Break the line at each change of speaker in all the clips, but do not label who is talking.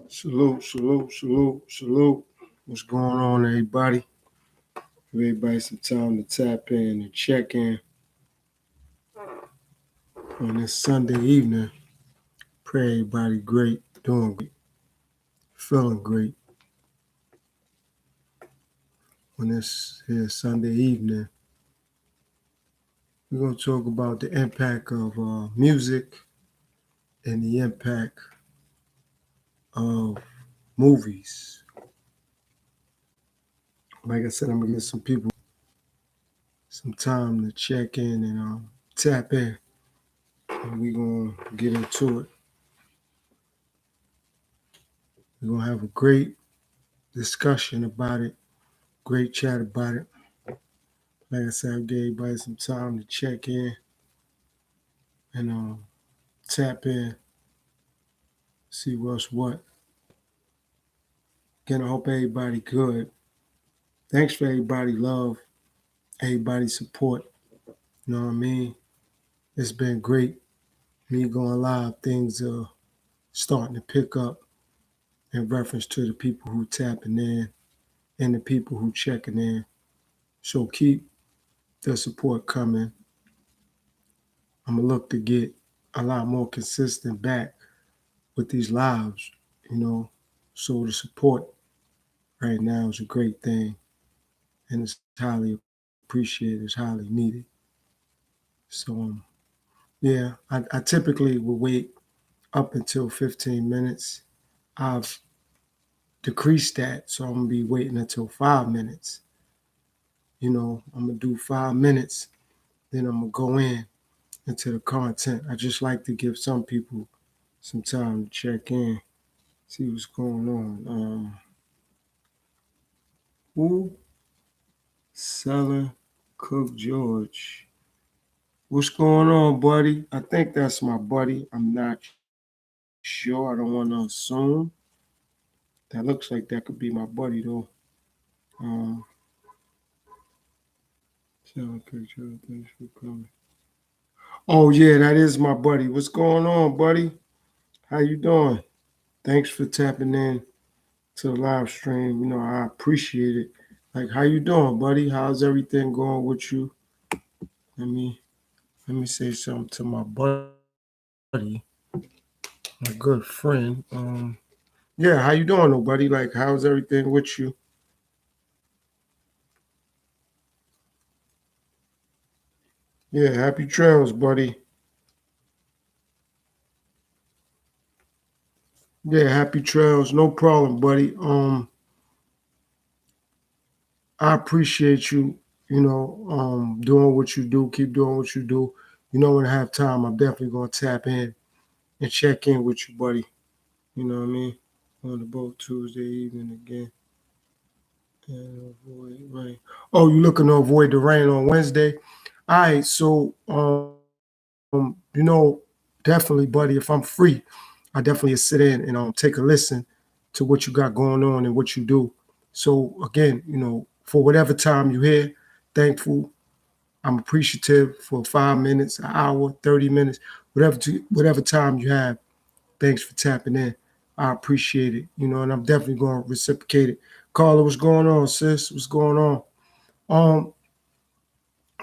Salute, salute, salute, salute. What's going on, everybody? Give everybody some time to tap in and check in on this Sunday evening. Pray everybody great, doing great, feeling great on this here Sunday evening. We're going to talk about the impact of music and the impact of movies. Like I said, I'm going to give some people some time to check in and tap in. And we're going to get into it. We're going to have a great discussion about it, great chat about it. Like I said, I gave everybody some time to check in and tap in, see what's what. Again, I hope everybody good. Thanks for everybody love, everybody support. You know what I mean? It's been great. Me going live, things are starting to pick up in reference to the people who tapping in and the people who checking in. So keep the support coming. I'm gonna look to get a lot more consistent back with these lives, you know. So the support right now is a great thing and it's highly appreciated, it's highly needed. So yeah, I typically will wait up until 15 minutes. I've decreased that, so I'm gonna be waiting until 5 minutes. You know, I'm gonna do 5 minutes, then I'm gonna go in into the content. I just like to give some people some time to check in, see what's going on. Who? Seller Cook George. What's going on, buddy? I think that's my buddy. I'm not sure. I don't want to assume. That looks like that could be my buddy, though. Um, Seller Cook George, thanks for coming. Oh, yeah, that is my buddy. What's going on, buddy? How you doing? Thanks for tapping in to the live stream. You know, I appreciate it. Like, how you doing, buddy? How's everything going with you? Let me let me say something to my buddy, my good friend. Yeah, how you doing, though, buddy? Like, how's everything with you? Yeah, happy trails, buddy. Yeah, happy trails. No problem, buddy. I appreciate you. You know, doing what you do. Keep doing what you do. You know, when I have time, I'm definitely gonna tap in and check in with you, buddy. You know what I mean? On the boat Tuesday evening again. And avoid rain. Oh, you looking to avoid the rain on Wednesday? All right. So, definitely, buddy. If I'm free, I definitely sit in and take a listen to what you got going on and what you do. So again, for whatever time you here, thankful. I'm appreciative for 5 minutes, an hour, 30 minutes, whatever time you have. Thanks for tapping in. I appreciate it. And I'm definitely going to reciprocate it. Carla, what's going on, sis? What's going on? Um,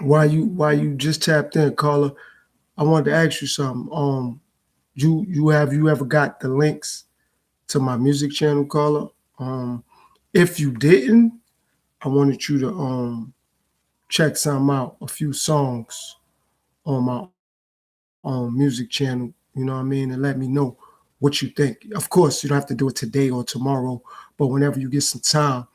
why you just tapped in, Carla? I wanted to ask you something. You ever got the links to my music channel, Carla? If you didn't, I wanted you to check some out, a few songs on my music channel. You know what I mean, and let me know what you think. Of course, you don't have to do it today or tomorrow, but whenever you get some time,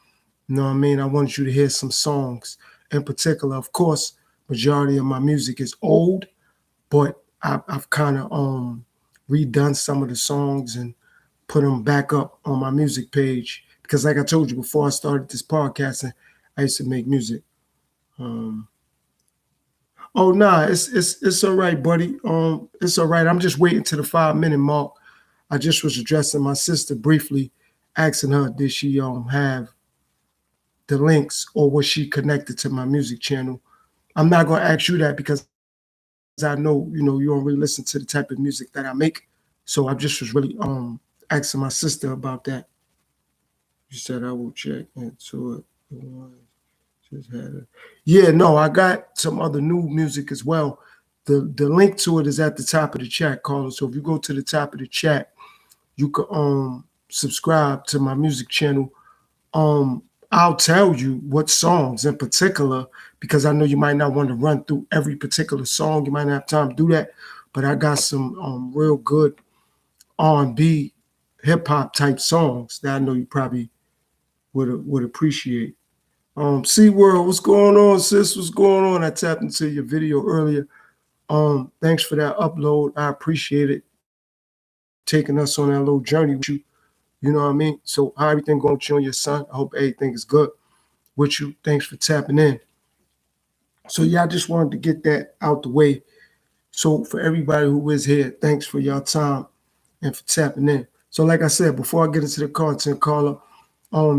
you know what I mean. I want you to hear some songs in particular. Of course, majority of my music is old, but I've kind of redone some of the songs and put them back up on my music page because, like I told you before I started this podcasting, I used to make music. Um, oh nah, it's all right, buddy. It's all right. I'm just waiting to the 5 minute mark. I just was addressing my sister briefly, asking her did she have the links or was she connected to my music channel. I'm not gonna ask you that because I know you don't really listen to the type of music that I make. So I just was really asking my sister about that. You said I will check into it. Just had it. Yeah, no, I got some other new music as well. The link to it is at the top of the chat, Carlos. So if you go to the top of the chat, you can subscribe to my music channel. I'll tell you what songs in particular, because I know you might not want to run through every particular song. You might not have time to do that, but I got some real good R&B, hip hop type songs that I know you probably would appreciate. SeaWorld, what's going on, sis? What's going on? I tapped into your video earlier. Thanks for that upload. I appreciate it. Taking us on that little journey with you. You know what I mean? So how everything going with you and your son? I hope everything is good with you. Thanks for tapping in. So yeah, I just wanted to get that out the way. So for everybody who is here, thanks for your time and for tapping in. So like I said, before I get into the content, Carla,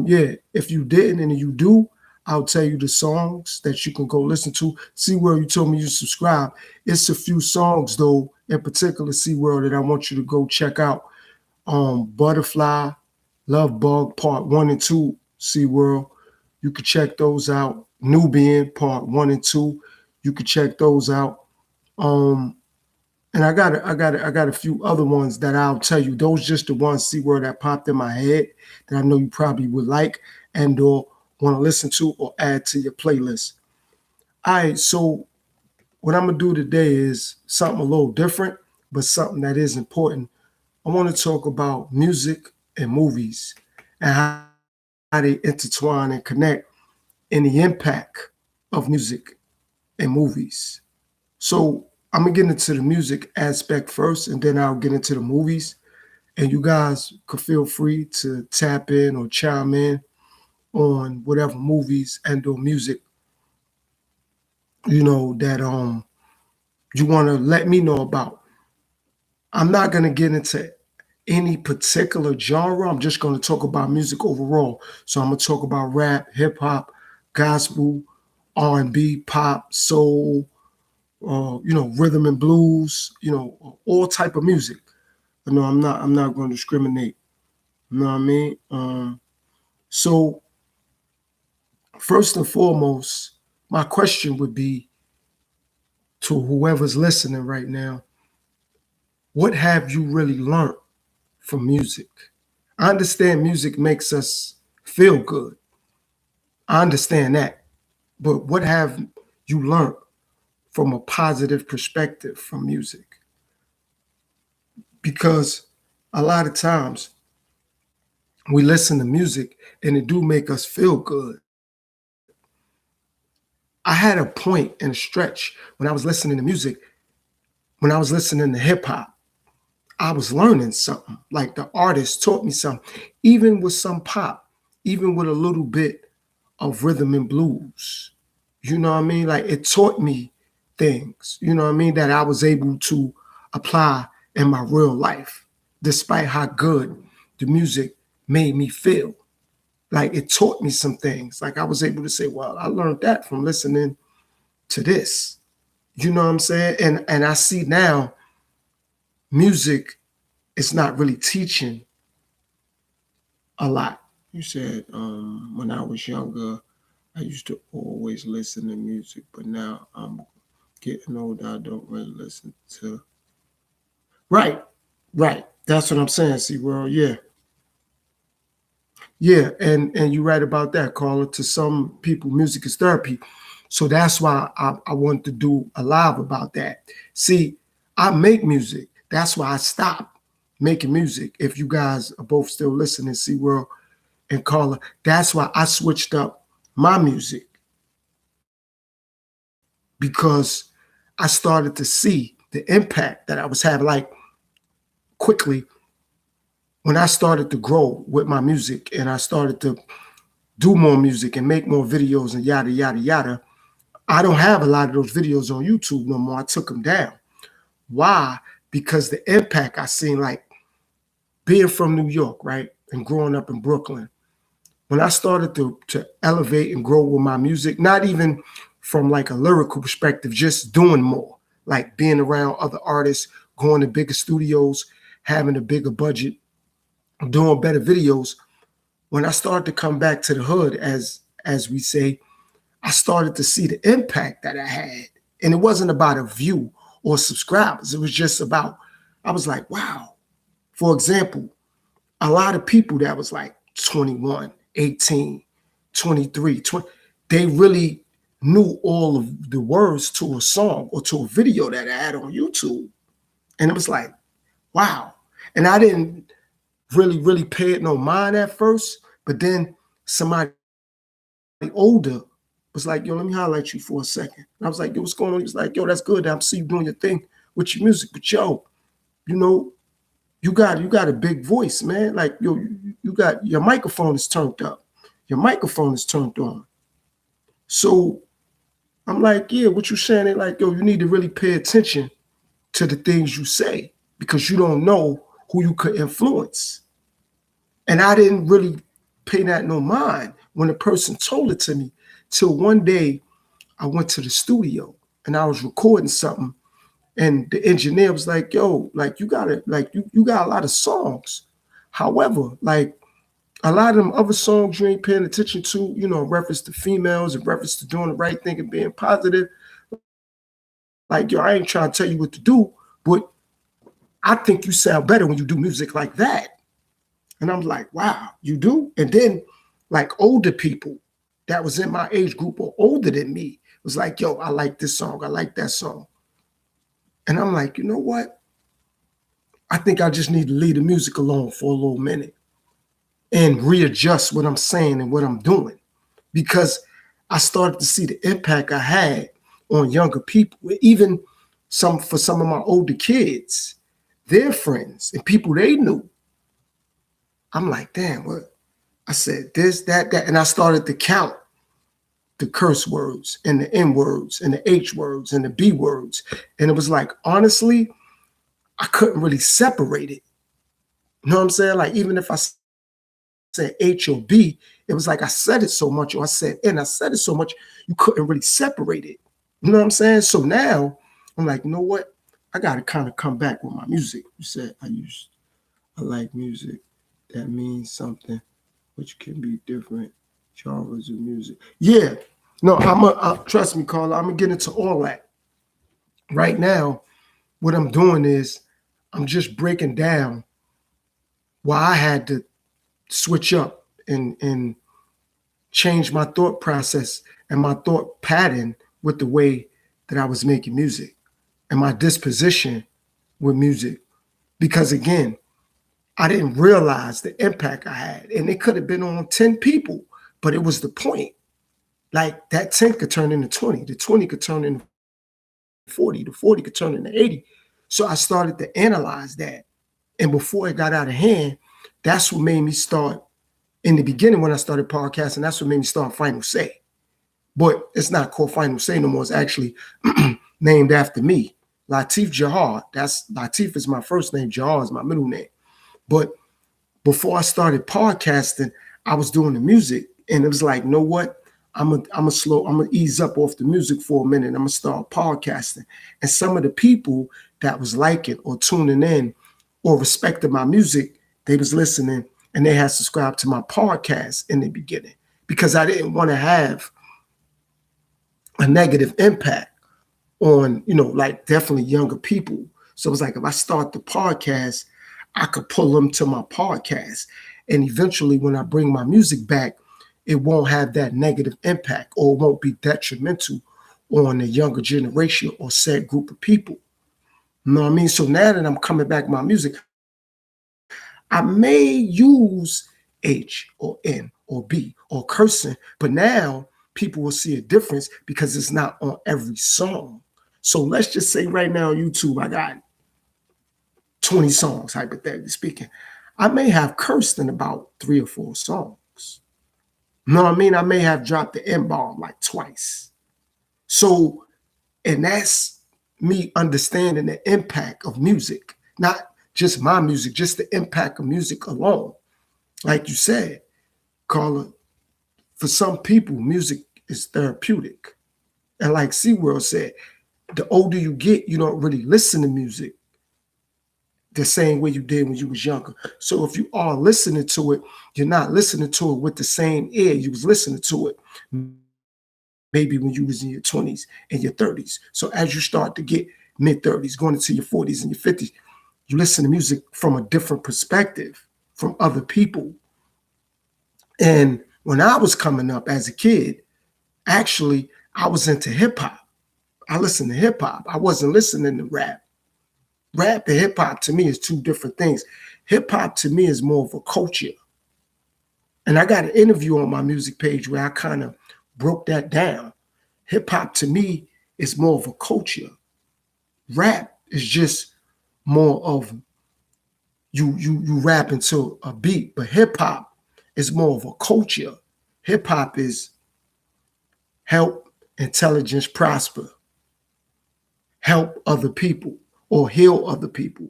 yeah, if you didn't and you do, I'll tell you the songs that you can go listen to. SeaWorld, you told me you subscribe. It's a few songs though, in particular SeaWorld, that I want you to go check out. Butterfly, Love Bug, Part 1 and 2, SeaWorld. You can check those out. Nubian, Part 1 and 2. You can check those out. And I got a few other ones that I'll tell you. Those just the ones, SeaWorld, that popped in my head that I know you probably would like and or want to listen to or add to your playlist. All right, so what I'm gonna do today is something a little different, but something that is important. I want to talk about music and movies and how they intertwine and connect and the impact of music and movies. So I'm gonna get into the music aspect first, and then I'll get into the movies. And you guys could feel free to tap in or chime in on whatever movies and or music, you know, that you want to let me know about. I'm not gonna get into any particular genre. I'm just going to talk about music overall. So I'm going to talk about rap, hip hop, gospel, R&B, pop, soul, rhythm and blues, all type of music. No, I'm not going to discriminate. You know what I mean? So first and foremost, my question would be to whoever's listening right now, what have you really learned from music? I understand music makes us feel good. I understand that. But what have you learned from a positive perspective from music? Because a lot of times we listen to music and it do make us feel good. I had a point and a stretch when I was listening to music, when I was listening to hip hop, I was learning something. Like the artist taught me something, even with some pop, even with a little bit of rhythm and blues. You know what I mean? Like it taught me things, you know what I mean, that I was able to apply in my real life, despite how good the music made me feel. Like it taught me some things. Like I was able to say, well, I learned that from listening to this. You know what I'm saying? And I see now music is not really teaching a lot. You said when I was younger, I used to always listen to music, but now I'm getting older. I don't really listen to. Right. That's what I'm saying. See, well, yeah. Yeah, and you're right about that, Carla. To some people, music is therapy. So that's why I wanted to do a live about that. See, I make music. That's why I stopped making music. If you guys are both still listening, SeaWorld and Carla, that's why I switched up my music, because I started to see the impact that I was having. Like quickly, when I started to grow with my music and I started to do more music and make more videos and yada, yada, yada, I don't have a lot of those videos on YouTube no more. I took them down. Why? Because the impact I seen, like being from New York, right, and growing up in Brooklyn, when I started to elevate and grow with my music, not even from like a lyrical perspective, just doing more, like being around other artists, going to bigger studios, having a bigger budget, doing better videos. When I started to come back to the hood, as we say, I started to see the impact that I had. And it wasn't about a view or subscribers. It was just about, I was like, wow. For example, a lot of people that was like 21, 18, 23, 20, they really knew all of the words to a song or to a video that I had on YouTube. And it was like, wow. And I didn't really pay it no mind at first, but then somebody older was like, yo, let me highlight you for a second. And I was like, yo, what's going on? He was like, yo, that's good. I see you doing your thing with your music. But yo, you know, you got a big voice, man. Like, yo, you got your microphone is turned up. Your microphone is turned on. So I'm like, yeah, what you saying? They're like, yo, you need to really pay attention to the things you say because you don't know who you could influence. And I didn't really pay that no mind when a person told it to me till one day I went to the studio and I was recording something and the engineer was like, yo, like you got a lot of songs. However, like a lot of them other songs you ain't paying attention to, you know, in reference to females, in reference to doing the right thing and being positive. Like, yo, I ain't trying to tell you what to do, but I think you sound better when you do music like that. And I'm like, wow, you do? And then like older people that was in my age group or older than me was like, yo, I like this song. I like that song. And I'm like, you know what? I think I just need to leave the music alone for a little minute and readjust what I'm saying and what I'm doing. Because I started to see the impact I had on younger people, even for some of my older kids, their friends and people they knew. I'm like, damn, what? I said this, that, and I started to count the curse words and the N words and the H words and the B words. And it was like, honestly, I couldn't really separate it. You know what I'm saying? Like, even if I said H or B, it was like I said it so much, or I said N, I said it so much, you couldn't really separate it. You know what I'm saying? So now I'm like, you know what? I got to kind of come back with my music. You said I like music that means something, which can be different genres of music. Yeah. No, trust me, Carla, I'm gonna get into all that. Right now, what I'm doing is I'm just breaking down why I had to switch up and change my thought process and my thought pattern with the way that I was making music and my disposition with music. Because again, I didn't realize the impact I had. And it could have been on 10 people, but it was the point. Like that 10 could turn into 20, the 20 could turn into 40, the 40 could turn into 80. So I started to analyze that. And before it got out of hand, that's what made me start, in the beginning when I started podcasting, that's what made me start Final Say. But it's not called Final Say no more. It's actually named after me, Latif Jahar. Latif is my first name, Jahar is my middle name. But before I started podcasting, I was doing the music, and it was like, you know what? I'm gonna ease up off the music for a minute. I'm gonna start podcasting. And some of the people that was liking or tuning in or respecting my music, they was listening and they had subscribed to my podcast in the beginning because I didn't want to have a negative impact on, you know, like definitely younger people. So it was like, if I start the podcast, I could pull them to my podcast. And eventually when I bring my music back, it won't have that negative impact or it won't be detrimental on the younger generation or said group of people. You know what I mean? So now that I'm coming back with my music, I may use H or N or B or cursing, but now people will see a difference because it's not on every song. So let's just say right now on YouTube, I got 20 songs, hypothetically speaking. I may have cursed in about 3 or 4 songs. You know what I mean? I may have dropped the N-bomb like twice. So, and that's me understanding the impact of music, not just my music, just the impact of music alone. Like you said, Carla, for some people, music is therapeutic. And like SeaWorld said, the older you get, you don't really listen to music the same way you did when you was younger. So if you are listening to it, you're not listening to it with the same ear you was listening to it maybe when you was in your 20s and your 30s. So as you start to get mid 30s, going into your 40s and your 50s, you listen to music from a different perspective from other people. And when I was coming up as a kid, actually, I was into hip hop. I listened to hip hop. I wasn't listening to rap. Rap and hip hop to me is two different things. Hip hop to me is more of a culture. And I got an interview on my music page where I kind of broke that down. Hip hop to me is more of a culture. Rap is just more of you rap into a beat, but hip hop is more of a culture. Hip hop is help intelligence prosper, help other people, or heal other people,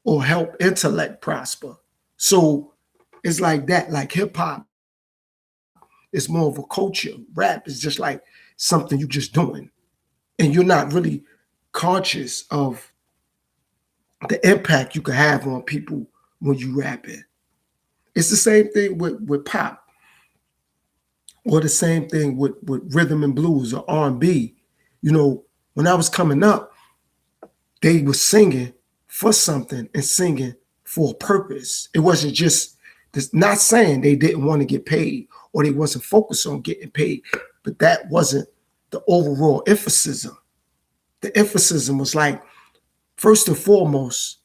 or help intellect prosper. So it's like that. Like hip hop is more of a culture. Rap is just like something you just doing, and you're not really conscious of the impact you can have on people when you rap it. It's the same thing with pop, or the same thing with rhythm and blues or R&B. You know, when I was coming up, they were singing for something and singing for a purpose. It wasn't just this, not saying they didn't want to get paid or they wasn't focused on getting paid, but that wasn't the overall emphasis. The emphasis was like, first and foremost,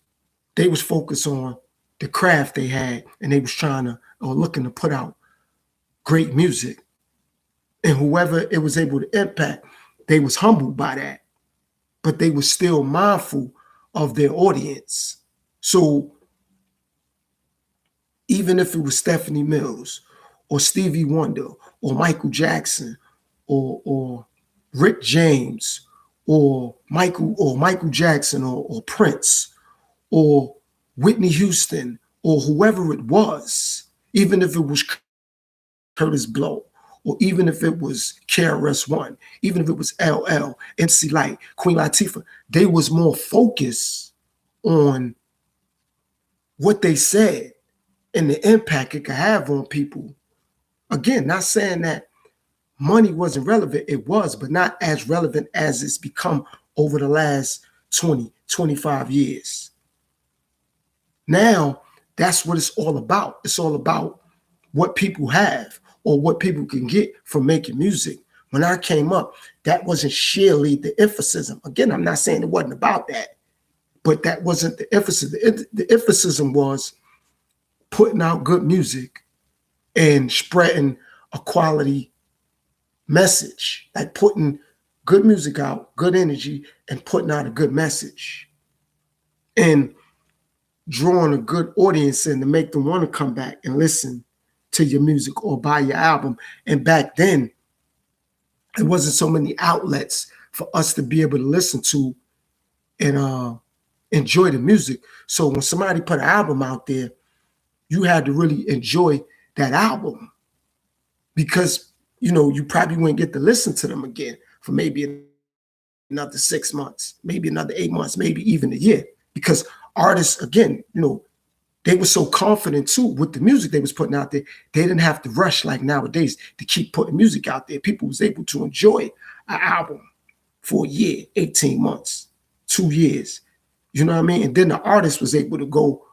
they was focused on the craft they had, and they was trying to or looking to put out great music. And whoever it was able to impact, they was humbled by that, but they were still mindful of their audience. So even if it was Stephanie Mills or Stevie Wonder or Michael Jackson or Rick James or Michael Jackson or Prince or Whitney Houston or whoever it was, even if it was Curtis Blow, or even if it was KRS-One, even if it was LL, MC Lyte, Queen Latifah, they was more focused on what they said and the impact it could have on people. Again, not saying that money wasn't relevant. It was, but not as relevant as it's become over the last 20, 25 years. Now, that's what it's all about. It's all about what people have or what people can get from making music. When I came up, that wasn't sheerly the emphasis. Again, I'm not saying it wasn't about that, but that wasn't the emphasis. The emphasis was putting out good music and spreading a quality message, like putting good music out, good energy, and putting out a good message. And drawing a good audience in to make them want to come back and listen to your music or buy your album. And back then, there wasn't so many outlets for us to be able to listen to and enjoy the music. So when somebody put an album out there, you had to really enjoy that album, because you probably wouldn't get to listen to them again for maybe another 6 months, maybe another 8 months, maybe even a year, because artists, again, they were so confident too with the music they was putting out there. They didn't have to rush like nowadays to keep putting music out there. People was able to enjoy an album for a year, 18 months, 2 years. You know what I mean? And then the artist was able to go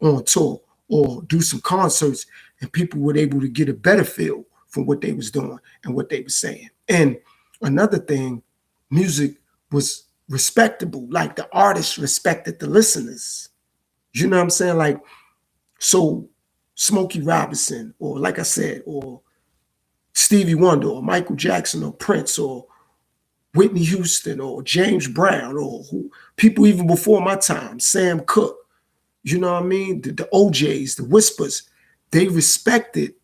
on tour or do some concerts, and people were able to get a better feel from what they was doing and what they were saying. And another thing, music was respectable. Like the artists respected the listeners. You know what I'm saying? Like, so Smokey Robinson, or like I said, or Stevie Wonder, or Michael Jackson, or Prince, or Whitney Houston, or James Brown, or people even before my time, Sam Cooke, you know what I mean? The OJs, the Whispers, they respected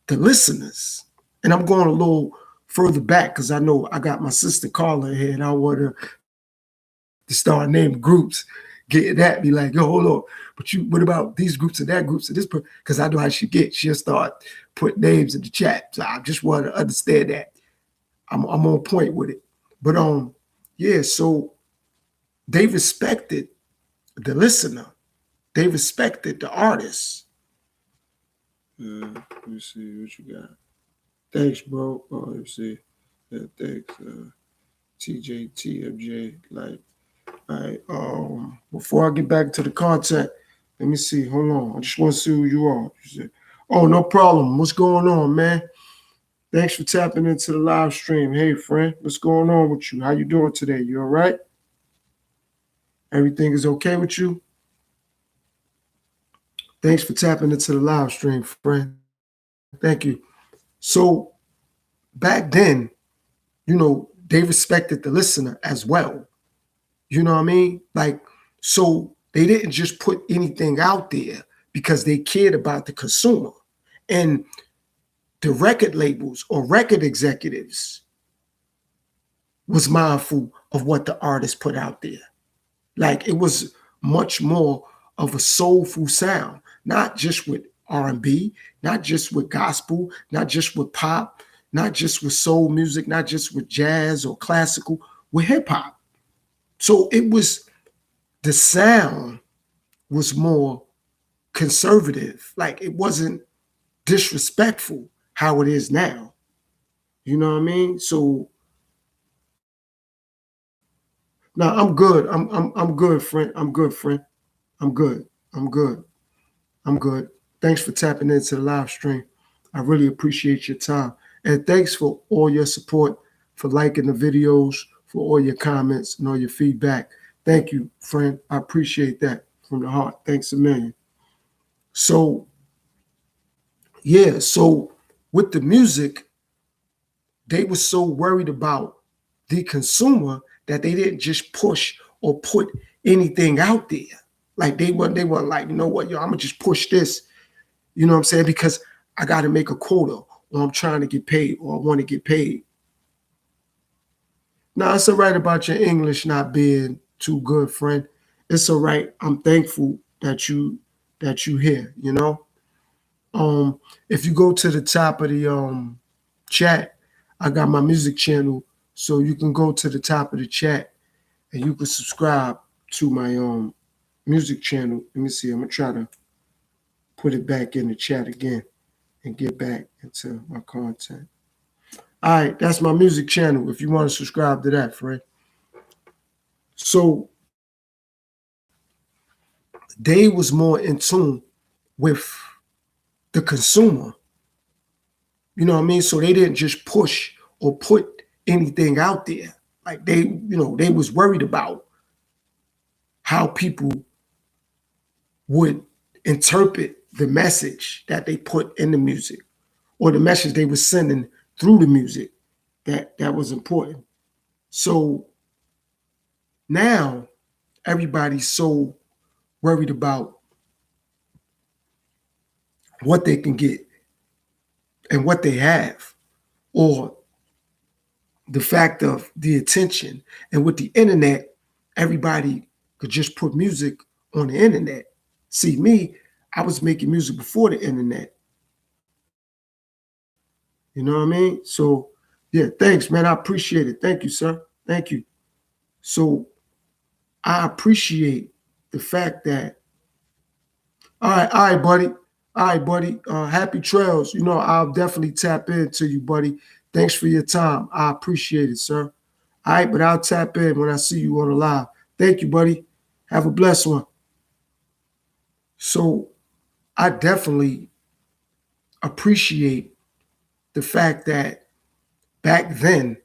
the listeners. And I'm going a little further back because I know I got my sister Carla here, and I want her to start naming groups, getting at me like, yo, hold on, but what about these groups and that groups and this? Because I know how she gets. She'll start putting names in the chat. So I just want to understand that I'm on point with it. But yeah, so they respected the listener. They respected the artist. Let me see what you got. Thanks, bro. Let me see. Yeah, thanks. TJTFJ. Like, all right. Before I get back to the content, let me see. Hold on. I just want to see who you are. You said, oh, no problem. What's going on, man? Thanks for tapping into the live stream. Hey, friend, what's going on with you? How you doing today? You all right? Everything is okay with you? Thanks for tapping into the live stream, friend. Thank you. So back then, they respected the listener as well. You know what I mean? Like, so they didn't just put anything out there because they cared about the consumer. And the record labels or record executives was mindful of what the artist put out there. Like, it was much more of a soulful sound, not just with R&B, not just with gospel, not just with pop, not just with soul music, not just with jazz or classical, with hip hop. So the sound was more conservative. Like, it wasn't disrespectful how it is now. You know what I mean? So no, I'm good. I'm good, friend. I'm good, friend. I'm good. I'm good. I'm good. Thanks for tapping into the live stream. I really appreciate your time. And thanks for all your support, for liking the videos, for all your comments and all your feedback. Thank you, friend. I appreciate that from the heart. Thanks a million. So, yeah, so with the music, they were so worried about the consumer that they didn't just push or put anything out there. Like, they weren't like, you know what, yo, I'm gonna just push this, you know what I'm saying? Because I gotta make a quota, or I'm trying to get paid, or I want to get paid. Now, it's all right about your English not being too good, friend. It's all right. I'm thankful that you here, you know. If you go to the top of the chat, I got my music channel, so you can go to the top of the chat and you can subscribe to my music channel. Let me see. I'm gonna try to put it back in the chat again and get back into my content. All right, that's my music channel. If you want to subscribe to that, friend. So they was more in tune with the consumer. You know what I mean? So they didn't just push or put anything out there. Like, they was worried about how people would interpret the message that they put in the music, or the message they were sending through the music. That was important. So now everybody's so worried about what they can get and what they have, or the fact of the attention. And with the internet, everybody could just put music on the internet. See, me, I was making music before the internet. You know what I mean? So, yeah, thanks, man. I appreciate it. Thank you, sir. Thank you. So I appreciate the fact that, all right, buddy. All right, buddy. Happy trails. You know, I'll definitely tap into you, buddy. Thanks for your time. I appreciate it, sir. All right, but I'll tap in when I see you on the live. Thank you, buddy. Have a blessed one. So I definitely appreciate the fact that back then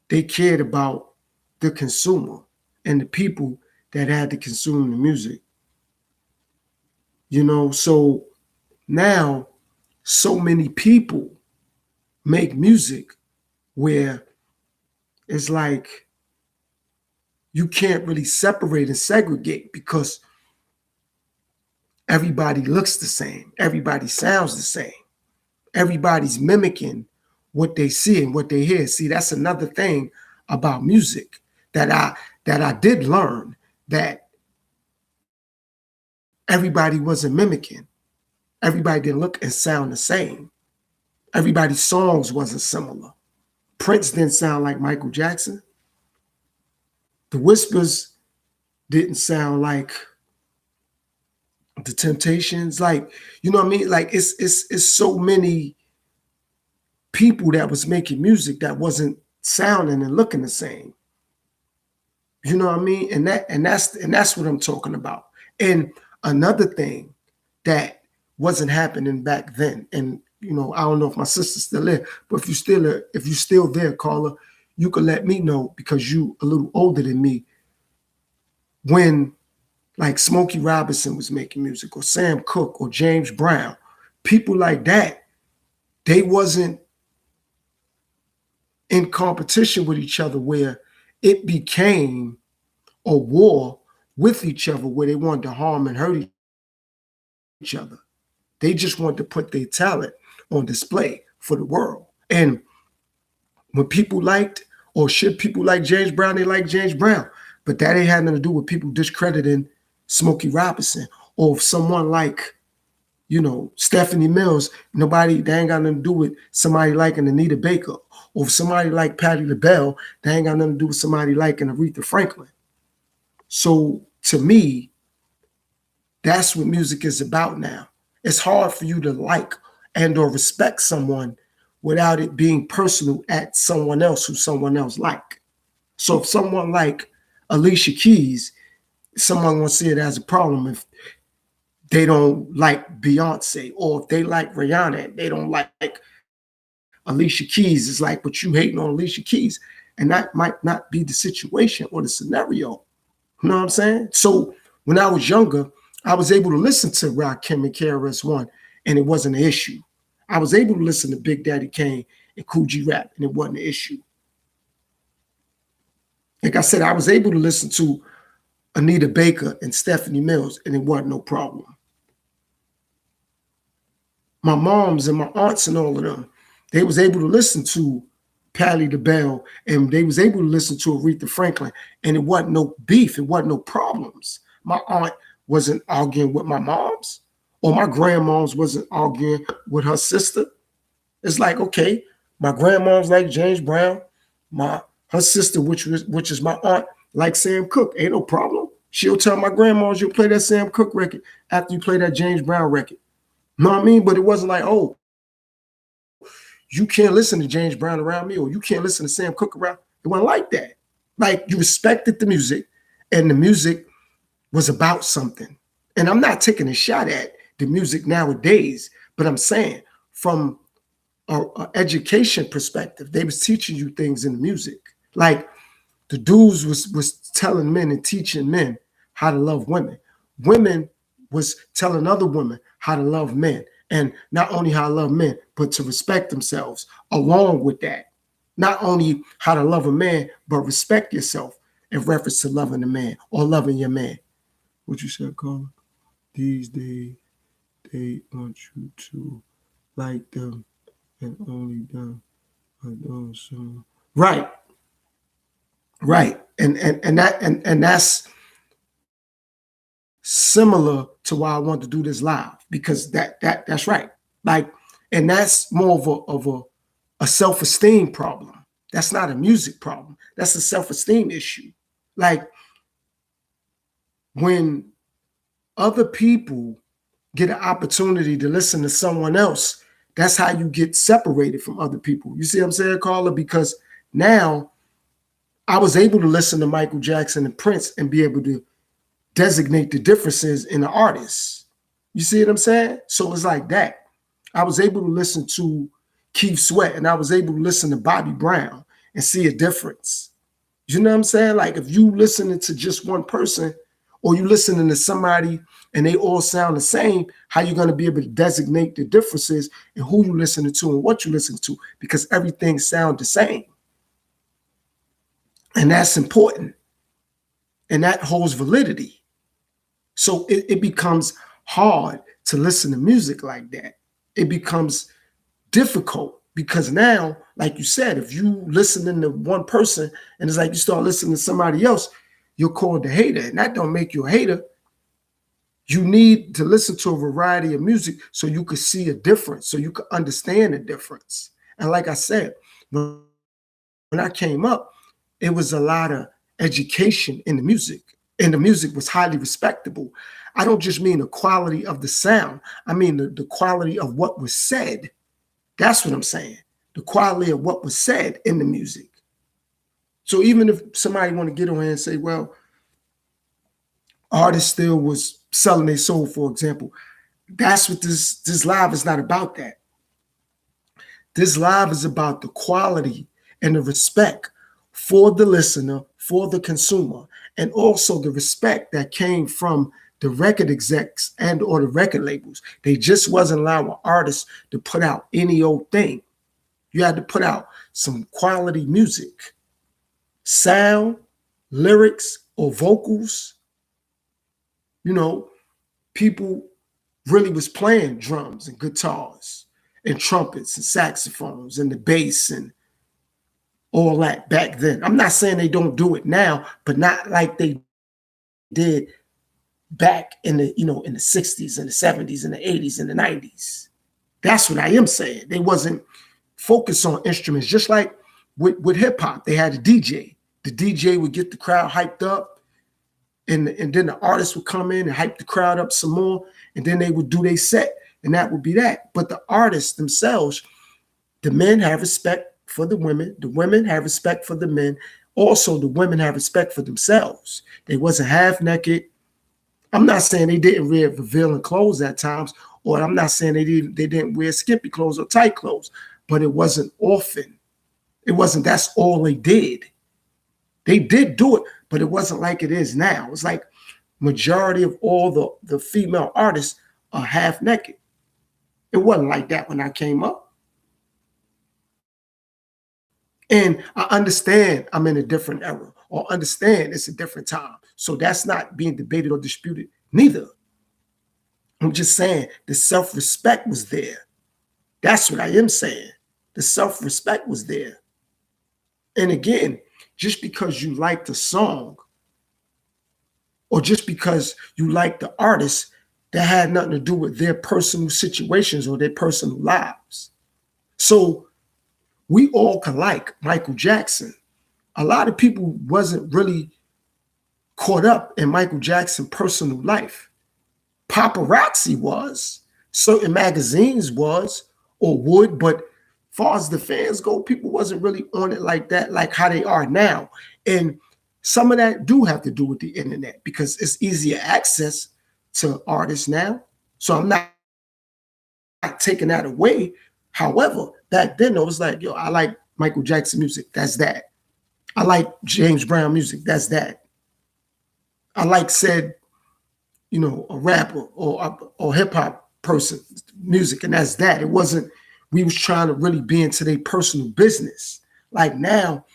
they cared about the consumer and the people that had to consume the music. You know, so now so many people make music where it's like you can't really separate and segregate, because everybody looks the same, everybody sounds the same, everybody's mimicking what they see and what they hear. See, that's another thing about music that I did learn, that everybody wasn't mimicking. Everybody didn't look and sound the same. Everybody's songs wasn't similar. Prince didn't sound like Michael Jackson. The Whispers didn't sound like the Temptations, like, you know what I mean? Like it's so many people that was making music that wasn't sounding and looking the same. You know what I mean? And that's what I'm talking about. And another thing that wasn't happening back then, and I don't know if my sister's still there, but if you still there, caller, you could let me know because you a little older than me. When like Smokey Robinson was making music, or Sam Cooke, or James Brown, people like that, they wasn't in competition with each other where it became a war with each other where they wanted to harm and hurt each other. They just wanted to put their talent on display for the world. And when people liked, or should people like James Brown, they like James Brown. But that ain't had nothing to do with people discrediting Smokey Robinson. Or if someone like, Stephanie Mills, they ain't got nothing to do with somebody liking Anita Baker. Or if somebody like Patti LaBelle, they ain't got nothing to do with somebody liking Aretha Franklin. So to me, that's what music is about now. It's hard for you to like and or respect someone without it being personal at someone else who someone else like. So if someone like Alicia Keys, someone will see it as a problem if they don't like Beyonce, or if they like Rihanna, they don't like Alicia Keys. It's like, but you hating on Alicia Keys. And that might not be the situation or the scenario. You know what I'm saying? So when I was younger, I was able to listen to Rakim and KRS-One, and it wasn't an issue. I was able to listen to Big Daddy Kane and Kool G Rap, and it wasn't an issue. Like I said, I was able to listen to Anita Baker and Stephanie Mills, and it wasn't no problem. My moms and my aunts and all of them, they was able to listen to Patti LaBelle, and they was able to listen to Aretha Franklin, and it wasn't no beef, it wasn't no problems. My aunt wasn't arguing with my moms, or my grandmoms wasn't arguing with her sister. It's like, okay, my grandmom's like James Brown, her sister, which is my aunt, like Sam Cooke. Ain't no problem. She'll tell my grandmas, you'll play that Sam Cooke record after you play that James Brown record. Know what I mean? But it wasn't like, oh, you can't listen to James Brown around me, or you can't listen to Sam Cooke around. It wasn't like that. Like, you respected the music, and the music was about something. And I'm not taking a shot at the music nowadays, but I'm saying from an education perspective, they was teaching you things in the music. Like the dudes was telling men and teaching men how to love women. Women was telling other women how to love men. And not only how to love men, but to respect themselves along with that. Not only how to love a man, but respect yourself in reference to loving a man or loving your man. What you said, Carla? These days, they want you to like them and only them. So. Right. Right. And that's similar to why I want to do this live, because that's right. Like, and that's more of a self-esteem problem. That's not a music problem. That's a self-esteem issue. Like, when other people get an opportunity to listen to someone else, that's how you get separated from other people. You see what I'm saying, Carla? Because now I was able to listen to Michael Jackson and Prince and be able to designate the differences in the artists. You see what I'm saying? So it's like that. I was able to listen to Keith Sweat, and I was able to listen to Bobby Brown and see a difference. You know what I'm saying? Like, if you listening to just one person, or you listening to somebody and they all sound the same, how you going to be able to designate the differences and who you listening to and what you listen to? Because everything sounds the same. And that's important. And that holds validity. So it becomes hard to listen to music like that. It becomes difficult because now, like you said, if you listening to one person and it's like you start listening to somebody else, you're called a hater. And that don't make you a hater. You need to listen to a variety of music so you could see a difference, so you could understand the difference. And like I said, when I came up, it was a lot of education in the music. and the music was highly respectable. I don't just mean the quality of the sound. I mean the quality of what was said. That's what I'm saying. The quality of what was said in the music. So even if somebody want to get on here and say, well, artists still was selling their soul, for example, that's what this live is not about. That this live is about the quality and the respect for the listener, for the consumer, and also the respect that came from the record execs and or the record labels. They just wasn't allowing artists to put out any old thing. You had to put out some quality music, sound, lyrics, or vocals. You know, people really was playing drums and guitars and trumpets and saxophones and the bass and all that back then. I'm not saying they don't do it now, but not like they did back in the, in the 60s and the 70s and the 80s and the 90s. That's what I am saying. They wasn't focused on instruments, just like with hip hop. They had a DJ. The DJ would get the crowd hyped up, and then the artist would come in and hype the crowd up some more, and then they would do their set, and that would be that. But the artists themselves, the men have respect for the women have respect for the men. Also, the women have respect for themselves. They wasn't half naked. I'm not saying they didn't wear revealing clothes at times, or I'm not saying they didn't wear skimpy clothes or tight clothes, but it wasn't often. It wasn't, that's all they did. They did do it, but it wasn't like it is now. It's like majority of all the female artists are half naked. It wasn't like that when I came up. And I understand I'm in a different era, or understand it's a different time. So that's not being debated or disputed neither. I'm just saying the self-respect was there. That's what I am saying. The self-respect was there. And again, just because you like the song, or just because you like the artist, that had nothing to do with their personal situations or their personal lives. So we all can like Michael Jackson. A lot of people wasn't really caught up in Michael Jackson's personal life. Paparazzi was, certain magazines was, or would, but far as the fans go, people wasn't really on it like that, like how they are now. And some of that do have to do with the internet, because it's easier access to artists now. So I'm not taking that away. However, back then it was like, yo, I like Michael Jackson music. That's that. I like James Brown music. That's that. I like said, a rapper or hip hop person music, and that's that. It wasn't, we was trying to really be into their personal business. Like now,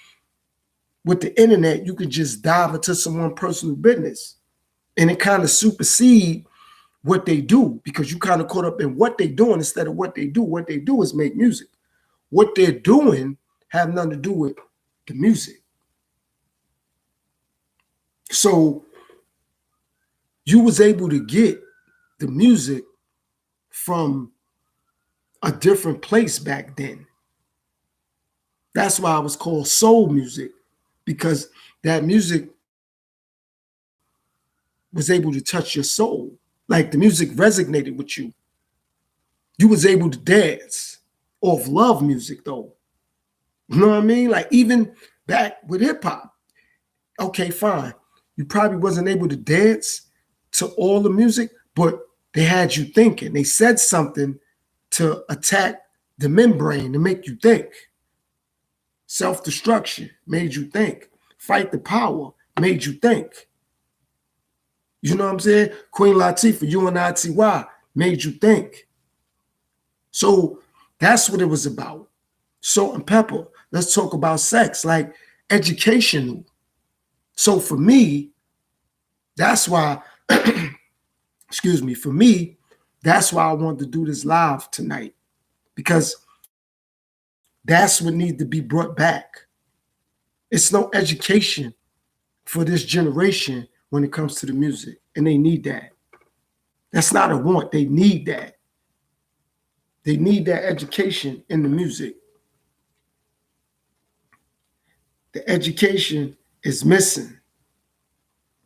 with the internet, you could just dive into someone's personal business, and it kind of supersede what they do, because you kind of caught up in what they're doing instead of what they do. What they do is make music. What they're doing have nothing to do with the music. So you was able to get the music from a different place back then. That's why it was called soul music, because that music was able to touch your soul. Like the music resonated with you. You was able to dance off love music though. You know what I mean? Like even back with hip hop. Okay, fine. You probably wasn't able to dance to all the music, but they had you thinking. They said something to attack the membrane to make you think. Self-destruction made you think. Fight the power made you think. You know what I'm saying? Queen Latifah, UNITY made you think. So that's what it was about. Salt and pepper. Let's talk about sex, like educational. So for me, that's why, excuse me, for me, that's why I wanted to do this live tonight, because that's what needs to be brought back. It's no education for this generation when it comes to the music, and they need that. That's not a want. They need that. They need that education in the music. The education is missing.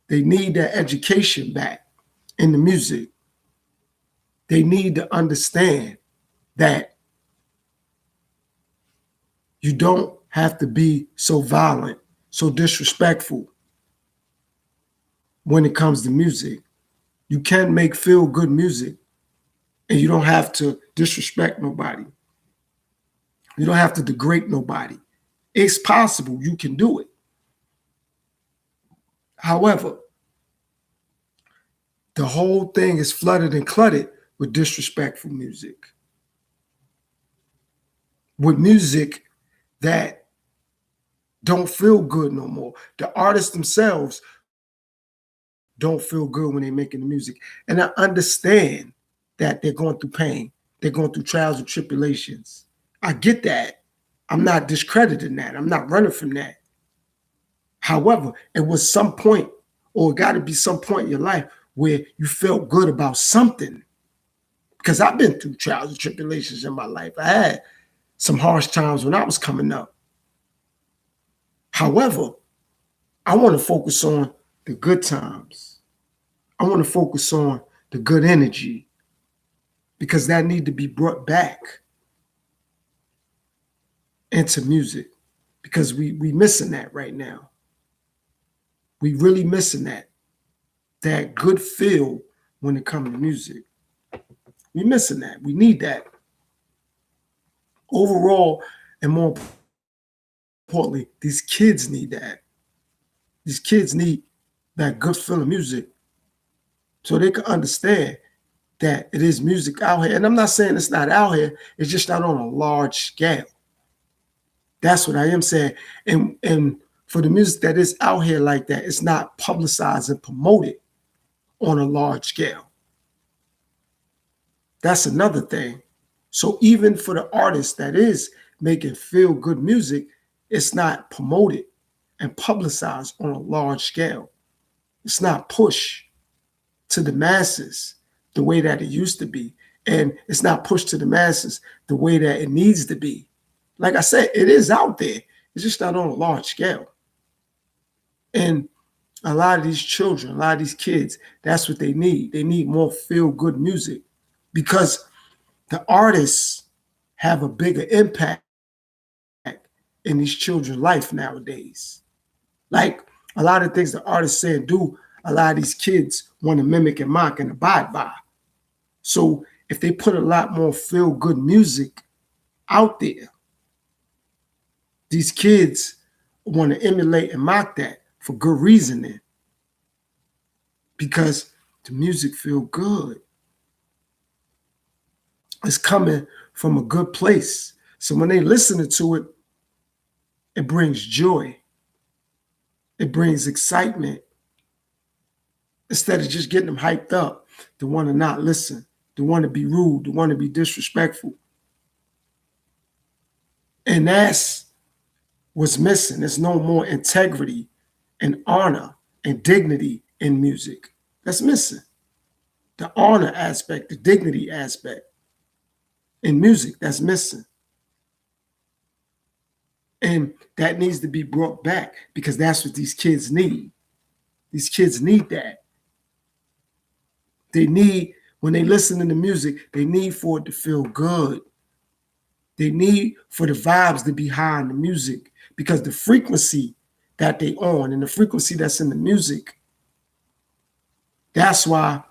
They need that education back in the music. They need to understand that you don't have to be so violent, so disrespectful when it comes to music. You can make feel good music and you don't have to disrespect nobody. You don't have to degrade nobody. It's possible you can do it. However, the whole thing is flooded and cluttered with disrespectful music. With music that don't feel good no more. The artists themselves don't feel good when they're making the music. And I understand that they're going through pain. They're going through trials and tribulations. I get that. I'm not discrediting that. I'm not running from that. However, it was some point, or it got to be some point in your life where you felt good about something. Because I've been through trials and tribulations in my life. I had some harsh times when I was coming up. However, I want to focus on the good times. I want to focus on the good energy, because that need to be brought back into music, because we missing that right now. We really missing that good feel when it comes to music. We missing that. We need that. Overall, and more importantly, these kids need that. These kids need that good feeling music so they can understand that it is music out here. And I'm not saying it's not out here. It's just not on a large scale. That's what I am saying. And for the music that is out here like that, it's not publicized and promoted on a large scale. That's another thing. So even for the artist that is making feel good music, it's not promoted and publicized on a large scale. It's not pushed to the masses the way that it used to be. And it's not pushed to the masses the way that it needs to be. Like I said, it is out there. It's just not on a large scale. And a lot of these children, a lot of these kids, that's what they need. They need more feel-good music, because the artists have a bigger impact in these children's life nowadays. Like a lot of things the artists say and do, a lot of these kids want to mimic and mock and abide by. So if they put a lot more feel-good music out there, these kids want to emulate and mock that for good reasoning, because the music feel good. It's coming from a good place. So when they listen to it, it brings joy. It brings excitement. Instead of just getting them hyped up to want to not listen, to want to be rude, to want to be disrespectful. And that's what's missing. There's no more integrity and honor and dignity in music. That's missing. The honor aspect, the dignity aspect in music, that's missing. And that needs to be brought back, because that's what these kids need. These kids need that. They need, when they listen to the music, they need for it to feel good. They need for the vibes to be high in the music, because the frequency that they on and the frequency that's in the music, that's why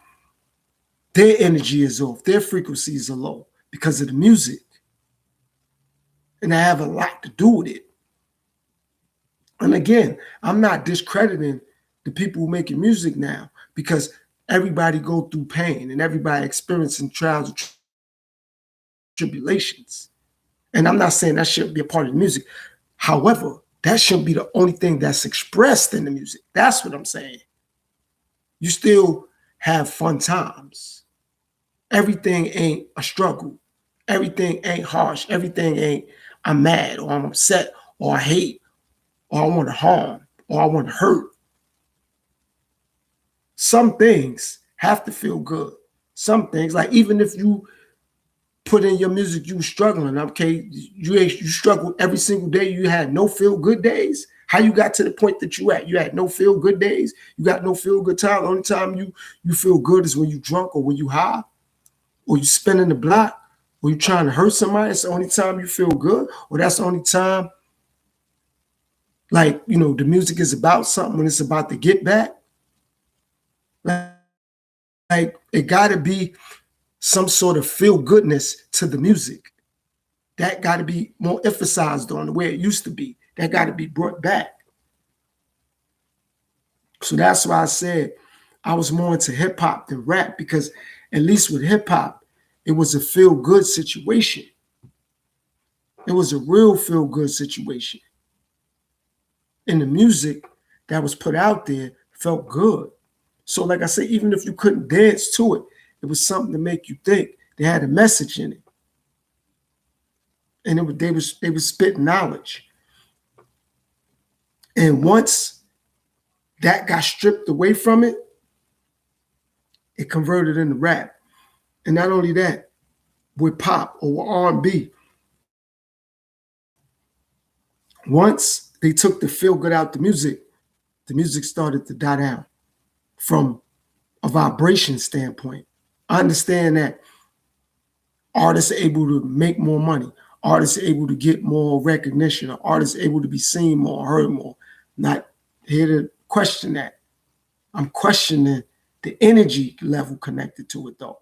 their energy is off, their frequencies are low, because of the music. And I have a lot to do with it. And again, I'm not discrediting the people who making music now, because everybody go through pain and everybody experiencing trials and tribulations. And I'm not saying that shouldn't be a part of the music. However, that shouldn't be the only thing that's expressed in the music. That's what I'm saying. You still have fun times. Everything ain't a struggle. Everything ain't harsh. Everything ain't I'm mad or I'm upset or I hate or I want to harm or I want to hurt. Some things have to feel good. Some things, like even if you put in your music, you struggling, okay, you struggle every single day, you had no feel good days, How you got to the point that you at? You had no feel good days. You got no feel good time. The only time you feel good is when you drunk or when you high or you spinning the block or you trying to hurt somebody. It's the only time you feel good, or that's the only time, like, the music is about something when it's about to get back. Like it got to be some sort of feel goodness to the music. That got to be more emphasized on the way it used to be. That got to be brought back. So that's why I said I was more into hip hop than rap, because at least with hip hop, it was a feel good situation. It was a real feel good situation. And the music that was put out there felt good. So like I said, even if you couldn't dance to it, it was something to make you think. They had a message in it. And they was spitting knowledge. And once that got stripped away from it, it converted into rap. And not only that, with pop or R&B, once they took the feel good out the music started to die down from a vibration standpoint. I understand that artists are able to make more money. Artists are able to get more recognition. Artists are able to be seen more, heard more. Not here to question that. I'm questioning the energy level connected to it, though.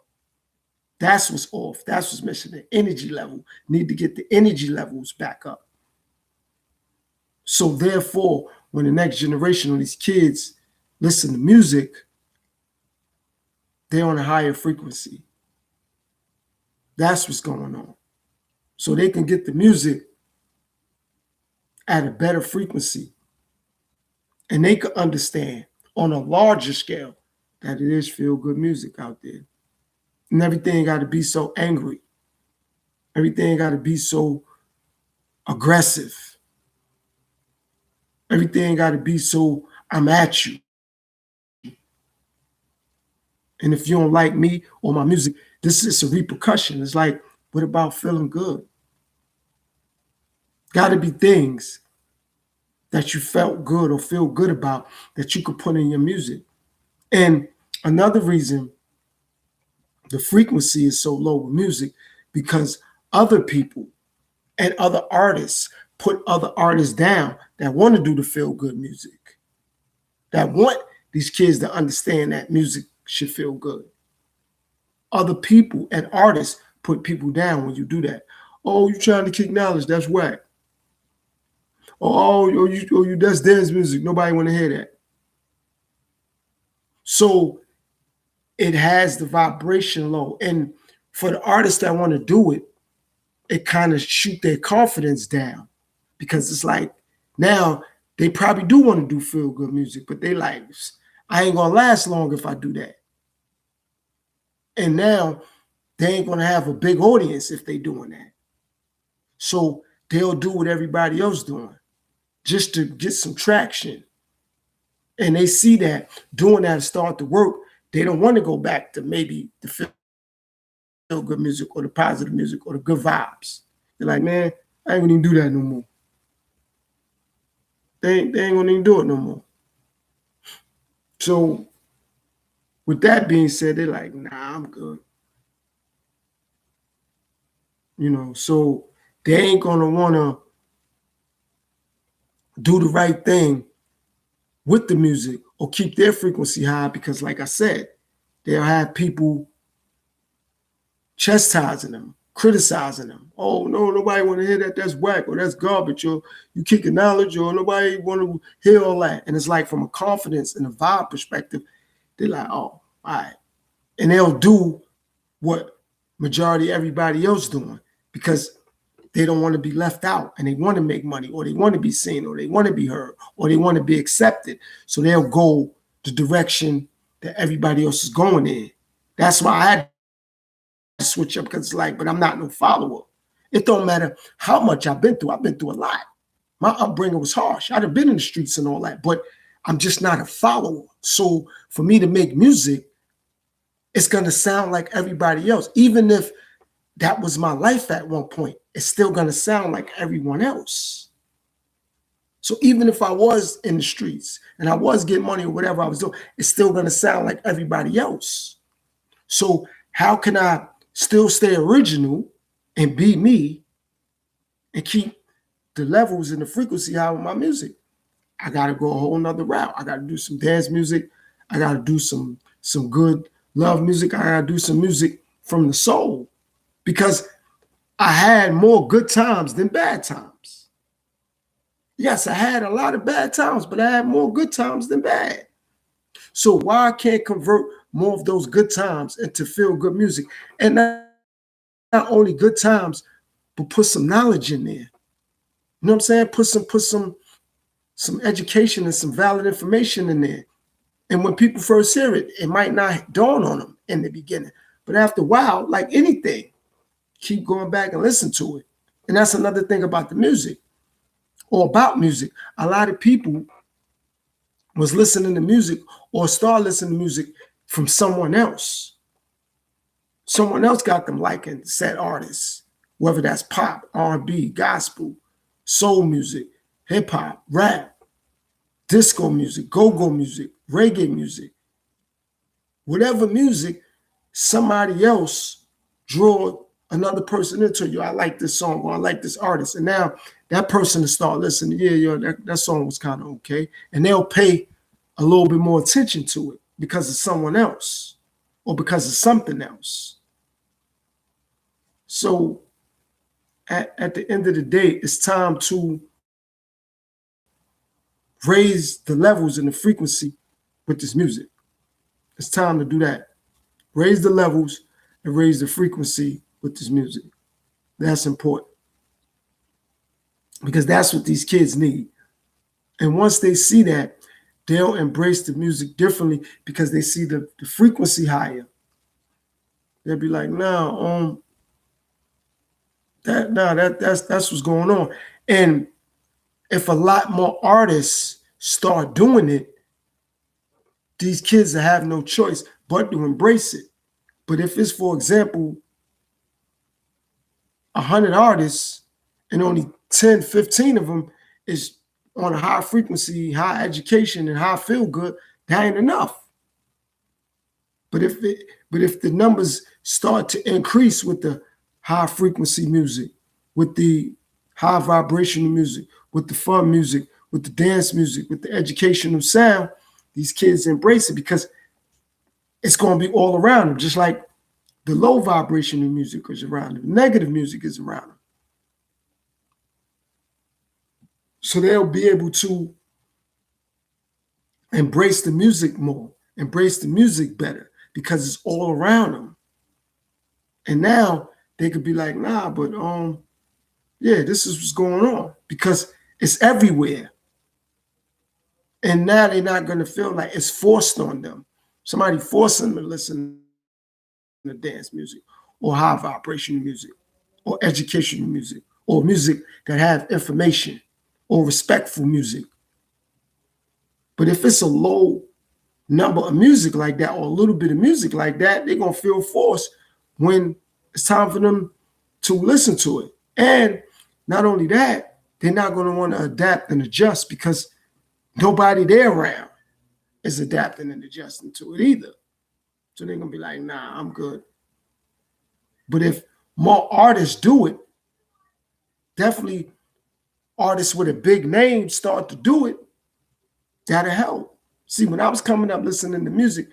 That's what's off. That's what's missing. The energy level. Need to get the energy levels back up. So therefore, when the next generation of these kids listen to music, they're on a higher frequency. That's what's going on. So they can get the music at a better frequency. And they can understand on a larger scale that it is feel-good music out there. And everything got to be so angry. Everything got to be so aggressive. Everything got to be so, I'm at you. And if you don't like me or my music, this is a repercussion. It's like, what about feeling good? Got to be things that you felt good or feel good about that you could put in your music. And another reason the frequency is so low with music, because other people and other artists put other artists down that want to do the feel good music, that want these kids to understand that music should feel good. Other people and artists put people down when you do that. Oh, you trying to kick knowledge? That's whack. Oh, you that's dance music. Nobody want to hear that. So it has the vibration low. And for the artists that want to do it, it kind of shoot their confidence down, because it's like now they probably do want to do feel good music, but they like, I ain't gonna last long if I do that. And now they ain't gonna have a big audience if they doing that. So they'll do what everybody else doing just to get some traction. And they see that doing that start to work. They don't want to go back to maybe the feel good music or the positive music or the good vibes. They're like, man, I ain't gonna even do that no more. They ain't gonna even do it no more. So with that being said, they're like, nah, I'm good. So they ain't gonna wanna do the right thing with the music or keep their frequency high, because like I said, they'll have people chastising them, criticizing them. Oh, no, nobody want to hear that. That's whack, or that's garbage, or you kicking knowledge, or nobody want to hear all that. And it's like, from a confidence and a vibe perspective, they're like, oh, all right. And they'll do what majority everybody else doing, because they don't want to be left out, and they want to make money, or they want to be seen, or they want to be heard, or they want to be accepted. So they'll go the direction that everybody else is going in. That's why I had to switch up, because it's like, but I'm not no follower. It don't matter how much I've been through. I've been through a lot. My upbringing was harsh. I'd have been in the streets and all that, but I'm just not a follower. So for me to make music, it's going to sound like everybody else. Even if that was my life at one point, it's still going to sound like everyone else. So even if I was in the streets and I was getting money or whatever I was doing, it's still going to sound like everybody else. So how can I still stay original and be me and keep the levels and the frequency high with my music? I got to go a whole nother route. I got to do some dance music. I got to do some good love music. I got to do some music from the soul, because I had more good times than bad times. Yes, I had a lot of bad times, but I had more good times than bad. So why I can't convert more of those good times into feel good music? And not only good times, but put some knowledge in there. You know what I'm saying? Put some education and some valid information in there. And when people first hear it, it might not dawn on them in the beginning. But after a while, like anything, keep going back and listen to it. And that's another thing about the music, or about music. A lot of people was listening to music or start listening to music from someone else. Someone else got them liking said artists, whether that's pop, R&B, gospel, soul music, hip hop, rap, disco music, go-go music, reggae music. Whatever music, somebody else draw another person into you. I like this song, or I like this artist. And now that person to start listening, that song was kind of okay. And they'll pay a little bit more attention to it because of someone else or because of something else. So at the end of the day, it's time to raise the levels and the frequency with this music. It's time to do that. Raise the levels and raise the frequency with this music. That's important, because that's what these kids need. And once they see that, they'll embrace the music differently because they see the frequency higher. They'll be like, that's what's going on. And if a lot more artists start doing it, these kids will have no choice but to embrace it. But if it's, for example, 100 artists and only 10, 15 of them is on a high frequency, high education, and high feel good, that ain't enough. But if the numbers start to increase with the high frequency music, with the high vibrational music, with the fun music, with the dance music, with the educational sound, these kids embrace it because it's going to be all around them, just like the low vibrational music is around them, negative music is around them. So they'll be able to embrace the music more, embrace the music better, because it's all around them. And now they could be like, nah, but this is what's going on, because it's everywhere. And now they're not going to feel like it's forced on them. Somebody forcing them to listen to dance music or high vibrational music or educational music or music that have information or respectful music. But if it's a low number of music like that, or a little bit of music like that, they're going to feel forced when it's time for them to listen to it. And not only that, they're not going to want to adapt and adjust because nobody there around is adapting and adjusting to it either. So they're going to be like, nah, I'm good. But if more artists do it, definitely artists with a big name start to do it, that'll help. See, when I was coming up listening to music,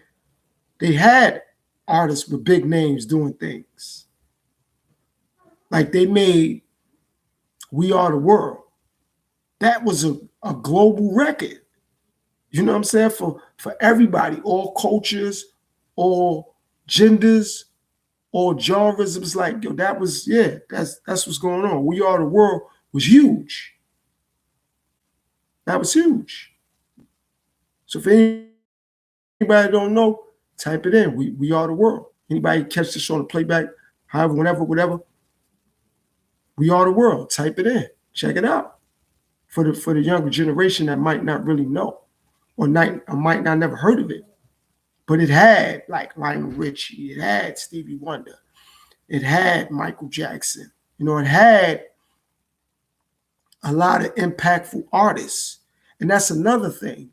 they had artists with big names doing things. Like they made We Are the World. That was a global record. You know what I'm saying? For everybody, all cultures, all genders, all genres. It was like, yo, that's what's going on. We Are the World was huge. That was huge. So if anybody don't know, type it in. We Are the World. Anybody catch this on the playback, however, whenever, whatever. We Are the World. Type it in. Check it out. For the younger generation that might not really know or might not never heard of it. But it had like Lionel Richie. It had Stevie Wonder. It had Michael Jackson. You know, it had a lot of impactful artists. And that's another thing.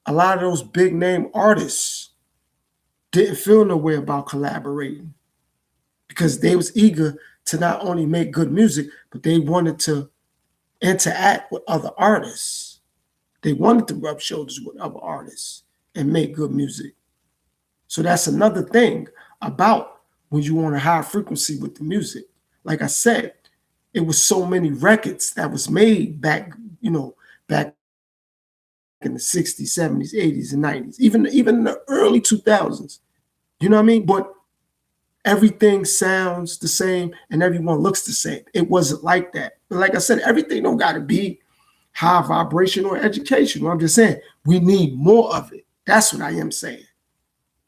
A lot of those big name artists didn't feel no way about collaborating because they was eager to not only make good music, but they wanted to interact with other artists. They wanted to rub shoulders with other artists and make good music. So that's another thing about when you want a high frequency with the music. Like I said, it was so many records that was made back, back in the 60s, 70s, 80s, and 90s, even in the early 2000s. You know what I mean? But everything sounds the same and everyone looks the same. It wasn't like that. But like I said, everything don't got to be high vibrational or educational. I'm just saying we need more of it. That's what I am saying.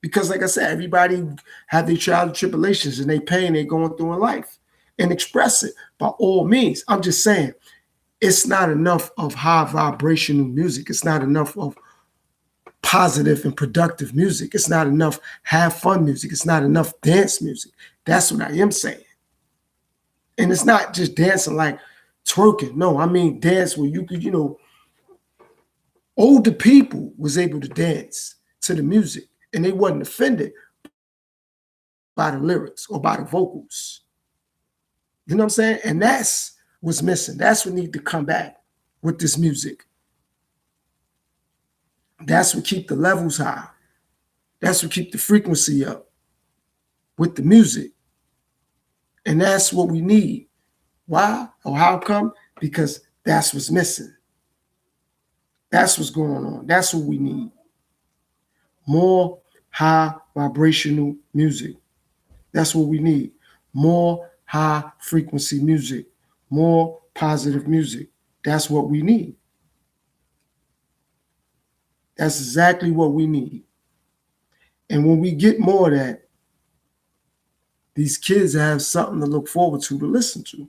Because like I said, everybody have their trials and tribulations and they pain they're going through in life and express it by all means. I'm just saying it's not enough of high vibrational music. It's not enough of positive and productive music. It's not enough have fun music. It's not enough dance music. That's what I am saying. And it's not just dancing like twerking. No, I mean dance where you could, older people was able to dance to the music and they wasn't offended by the lyrics or by the vocals. You know what I'm saying? And that's what's missing. That's what need to come back with this music. That's what keep the levels high. That's what keep the frequency up with the music. And that's what we need. Why or how come? Because that's what's missing. That's what's going on. That's what we need. More high vibrational music. That's what we need. More high frequency music. More positive music. That's what we need. That's exactly what we need. And when we get more of that, these kids have something to look forward to listen to.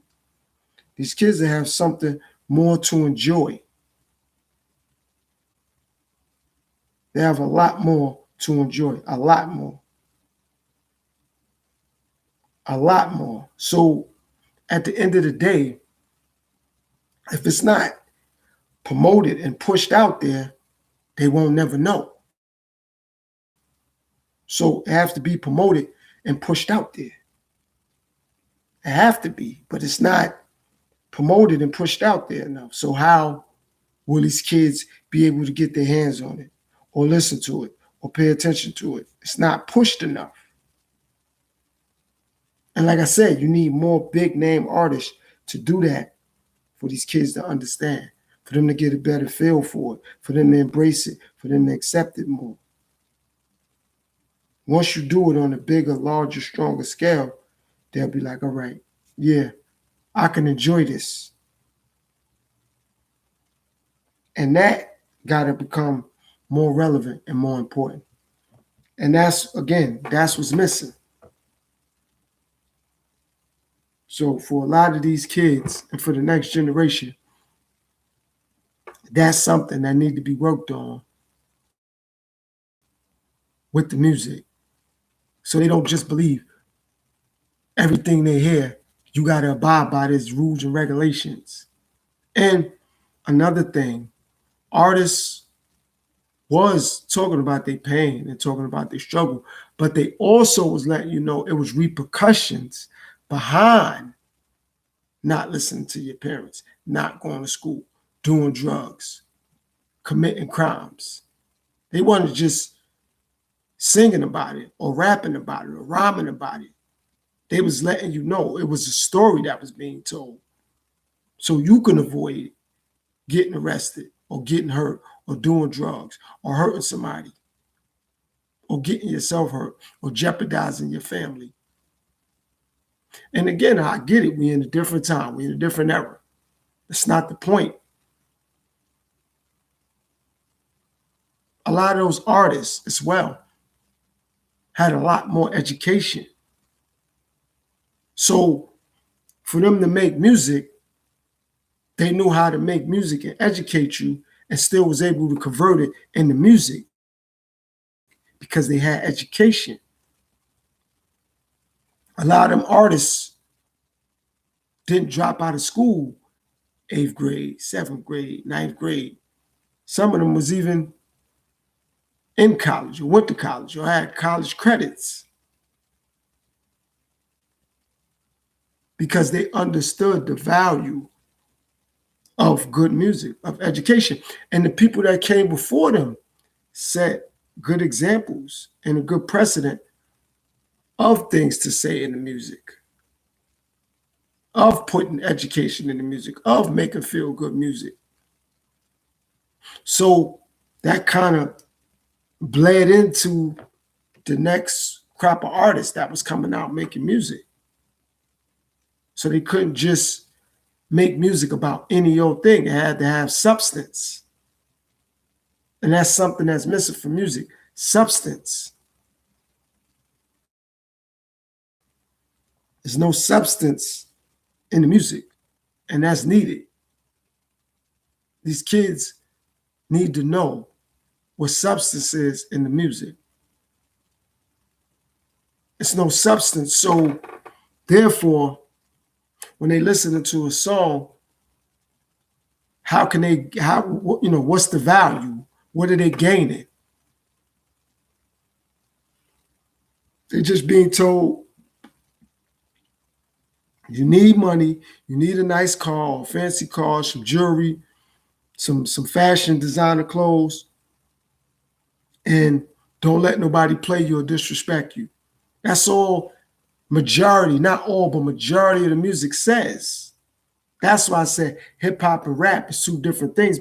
These kids have something more to enjoy. They have a lot more to enjoy, a lot more. A lot more. So at the end of the day, if it's not promoted and pushed out there, they won't never know. So it has to be promoted and pushed out there. It have to be, but it's not promoted and pushed out there enough. So how will these kids be able to get their hands on it or listen to it or pay attention to it? It's not pushed enough. And like I said, you need more big name artists to do that for these kids to understand, for them to get a better feel for it, for them to embrace it, for them to accept it more. Once you do it on a bigger, larger, stronger scale, they'll be like, all right, yeah, I can enjoy this. And that got to become more relevant and more important. And that's what's missing. So for a lot of these kids and for the next generation, that's something that need to be worked on with the music. So they don't just believe everything they hear. You got to abide by these rules and regulations. And another thing, artists was talking about their pain and talking about their struggle, but they also was letting you know it was repercussions behind not listening to your parents, not going to school, doing drugs, committing crimes. They wasn't just singing about it or rapping about it or rhyming about it. They was letting you know it was a story that was being told. So you can avoid getting arrested or getting hurt or doing drugs or hurting somebody or getting yourself hurt or jeopardizing your family. And again, I get it. We're in a different time. We're in a different era. It's not the point. A lot of those artists as well had a lot more education. So for them to make music, they knew how to make music and educate you and still was able to convert it into music because they had education. A lot of them artists didn't drop out of school 8th grade, 7th grade, 9th grade. Some of them was even in college or went to college or had college credits because they understood the value of good music, of education. And the people that came before them set good examples and a good precedent of things to say in the music, of putting education in the music, of making feel good music. So that kind of bled into the next crop of artists that was coming out making music. So they couldn't just make music about any old thing. It had to have substance. And that's something that's missing from music, substance. There's no substance in the music, and that's needed. These kids need to know what substance is in the music. It's no substance. So therefore, when they listen to a song, what's the value? What are they gaining? They're just being told, you need money, you need a nice car, a fancy car, some jewelry, some fashion designer clothes, and don't let nobody play you or disrespect you. That's all majority, not all, but majority of the music says. That's why I said hip hop and rap is two different things,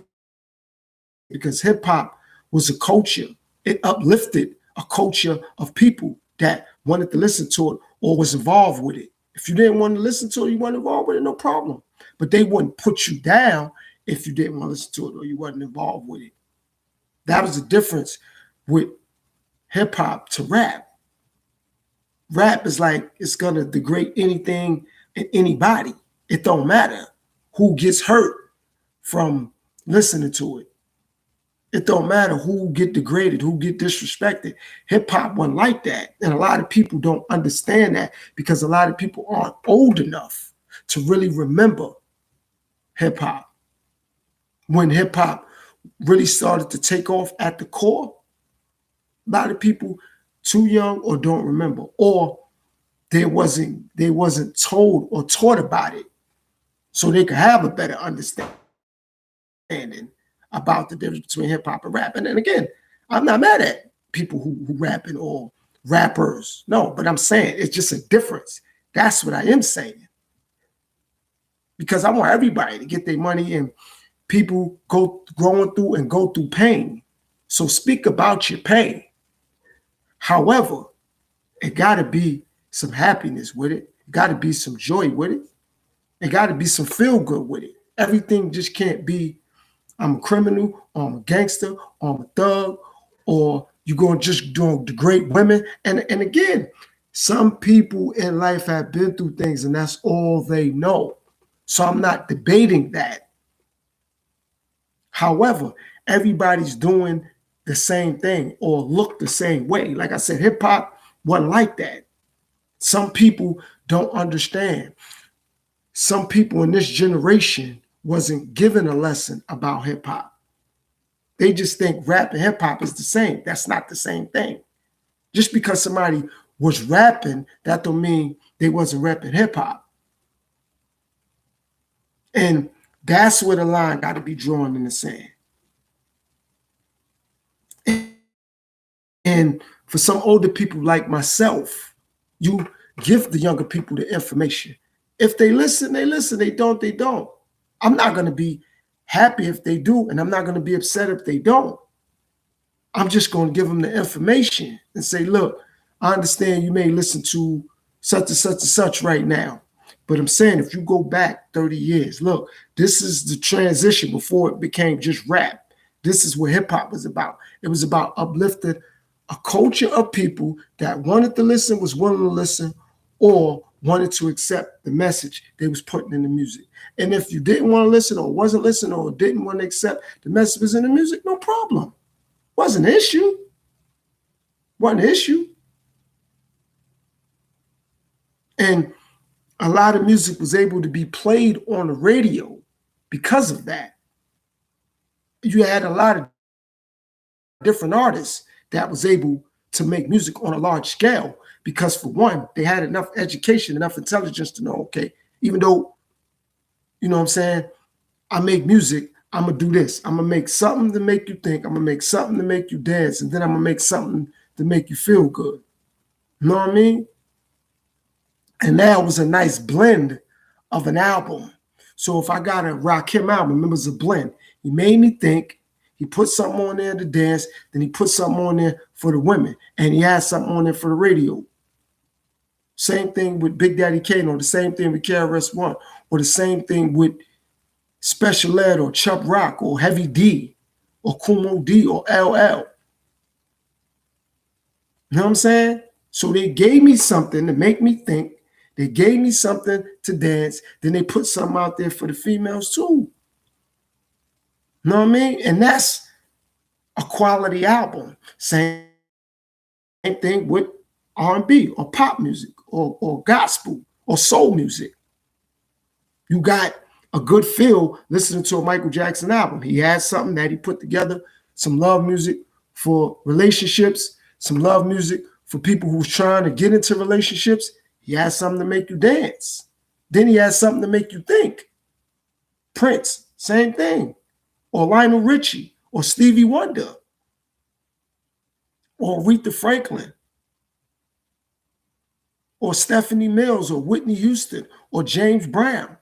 because hip hop was a culture. It uplifted a culture of people that wanted to listen to it or was involved with it. If you didn't want to listen to it, you weren't involved with it, no problem. But they wouldn't put you down if you didn't want to listen to it or you wasn't involved with it. That was the difference with hip hop to rap. Rap is like, it's going to degrade anything and anybody. It don't matter who gets hurt from listening to it. It don't matter who get degraded, who get disrespected. Hip hop wasn't like that. And a lot of people don't understand that because a lot of people aren't old enough to really remember hip hop. When hip hop really started to take off at the core, a lot of people too young or don't remember, or they wasn't told or taught about it so they could have a better understanding about the difference between hip hop and rap. And then again, I'm not mad at people who rapping or rappers. No, but I'm saying it's just a difference. That's what I am saying. Because I want everybody to get their money, and people going through pain. So speak about your pain. However, it got to be some happiness with it. It got to be some joy with it. It got to be some feel good with it. Everything just can't be, I'm a criminal, or I'm a gangster, or I'm a thug, or you're going to just degrade women. And again, some people in life have been through things and that's all they know. So I'm not debating that. However, everybody's doing the same thing or look the same way. Like I said, hip hop wasn't like that. Some people don't understand. Some people in this generation wasn't given a lesson about hip hop. They just think rap and hip hop is the same. That's not the same thing. Just because somebody was rapping, that don't mean they wasn't rapping hip hop. And that's where the line got to be drawn in the sand. And for some older people like myself, you give the younger people the information. If they listen, they listen. They don't, they don't. I'm not going to be happy if they do, and I'm not going to be upset if they don't. I'm just going to give them the information and say, look, I understand you may listen to such and such and such right now, but I'm saying if you go back 30 years, look, this is the transition before it became just rap. This is what hip hop was about. It was about uplifting a culture of people that wanted to listen, was willing to listen, or wanted to accept the message they was putting in the music. And if you didn't want to listen or wasn't listening or didn't want to accept the messages in the music, no problem. Wasn't an issue. Wasn't an issue. And a lot of music was able to be played on the radio because of that. You had a lot of different artists that was able to make music on a large scale because, for one, they had enough education, enough intelligence to know, okay, even though, you know what I'm saying, I make music, I'm going to do this. I'm going to make something to make you think. I'm going to make something to make you dance. And then I'm going to make something to make you feel good. You know what I mean? And that was a nice blend of an album. So if I got a Rakim album, remember, it's a blend. He made me think. He put something on there to dance. Then he put something on there for the women. And he had something on there for the radio. Same thing with Big Daddy Kane, or the same thing with KRS-One, or the same thing with Special Ed, or Chubb Rock, or Heavy D, or Kumo D, or LL. You know what I'm saying? So they gave me something to make me think. They gave me something to dance. Then they put something out there for the females too. You know what I mean? And that's a quality album. Same thing with R&B or pop music or gospel or soul music. You got a good feel listening to a Michael Jackson album. He had something that he put together, some love music for relationships, some love music for people who's trying to get into relationships. He has something to make you dance. Then he has something to make you think. Prince, same thing. Or Lionel Richie, or Stevie Wonder, or Aretha Franklin, or Stephanie Mills, or Whitney Houston, or James Brown.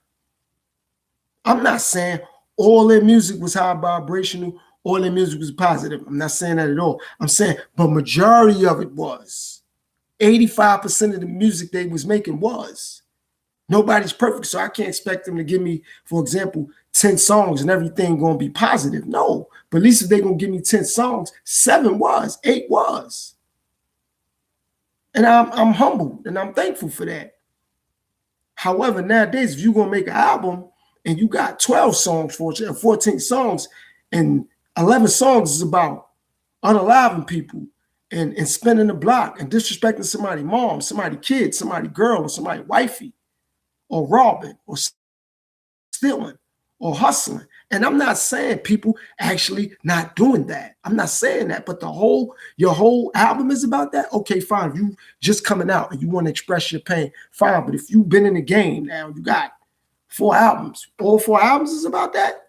I'm not saying all their music was high vibrational, all their music was positive. I'm not saying that at all. I'm saying, but majority of it was. 85% of the music they was making was. Nobody's perfect, so I can't expect them to give me, for example, 10 songs and everything going to be positive. No, but at least if they're going to give me 10 songs, 7 was, 8 was. And I'm humbled and I'm thankful for that. However, nowadays, if you're going to make an album and you got 12 songs, 14 songs, and 11 songs is about unaliving people and spinning the block and disrespecting somebody's mom, somebody's kid, somebody's girl, or somebody's wifey, or robbing, or stealing, or hustling. And I'm not saying people actually not doing that. I'm not saying that, but your whole album is about that. Okay, fine. If you just coming out and you want to express your pain, fine. But if you've been in the game now, you got 4 albums. All 4 albums is about that.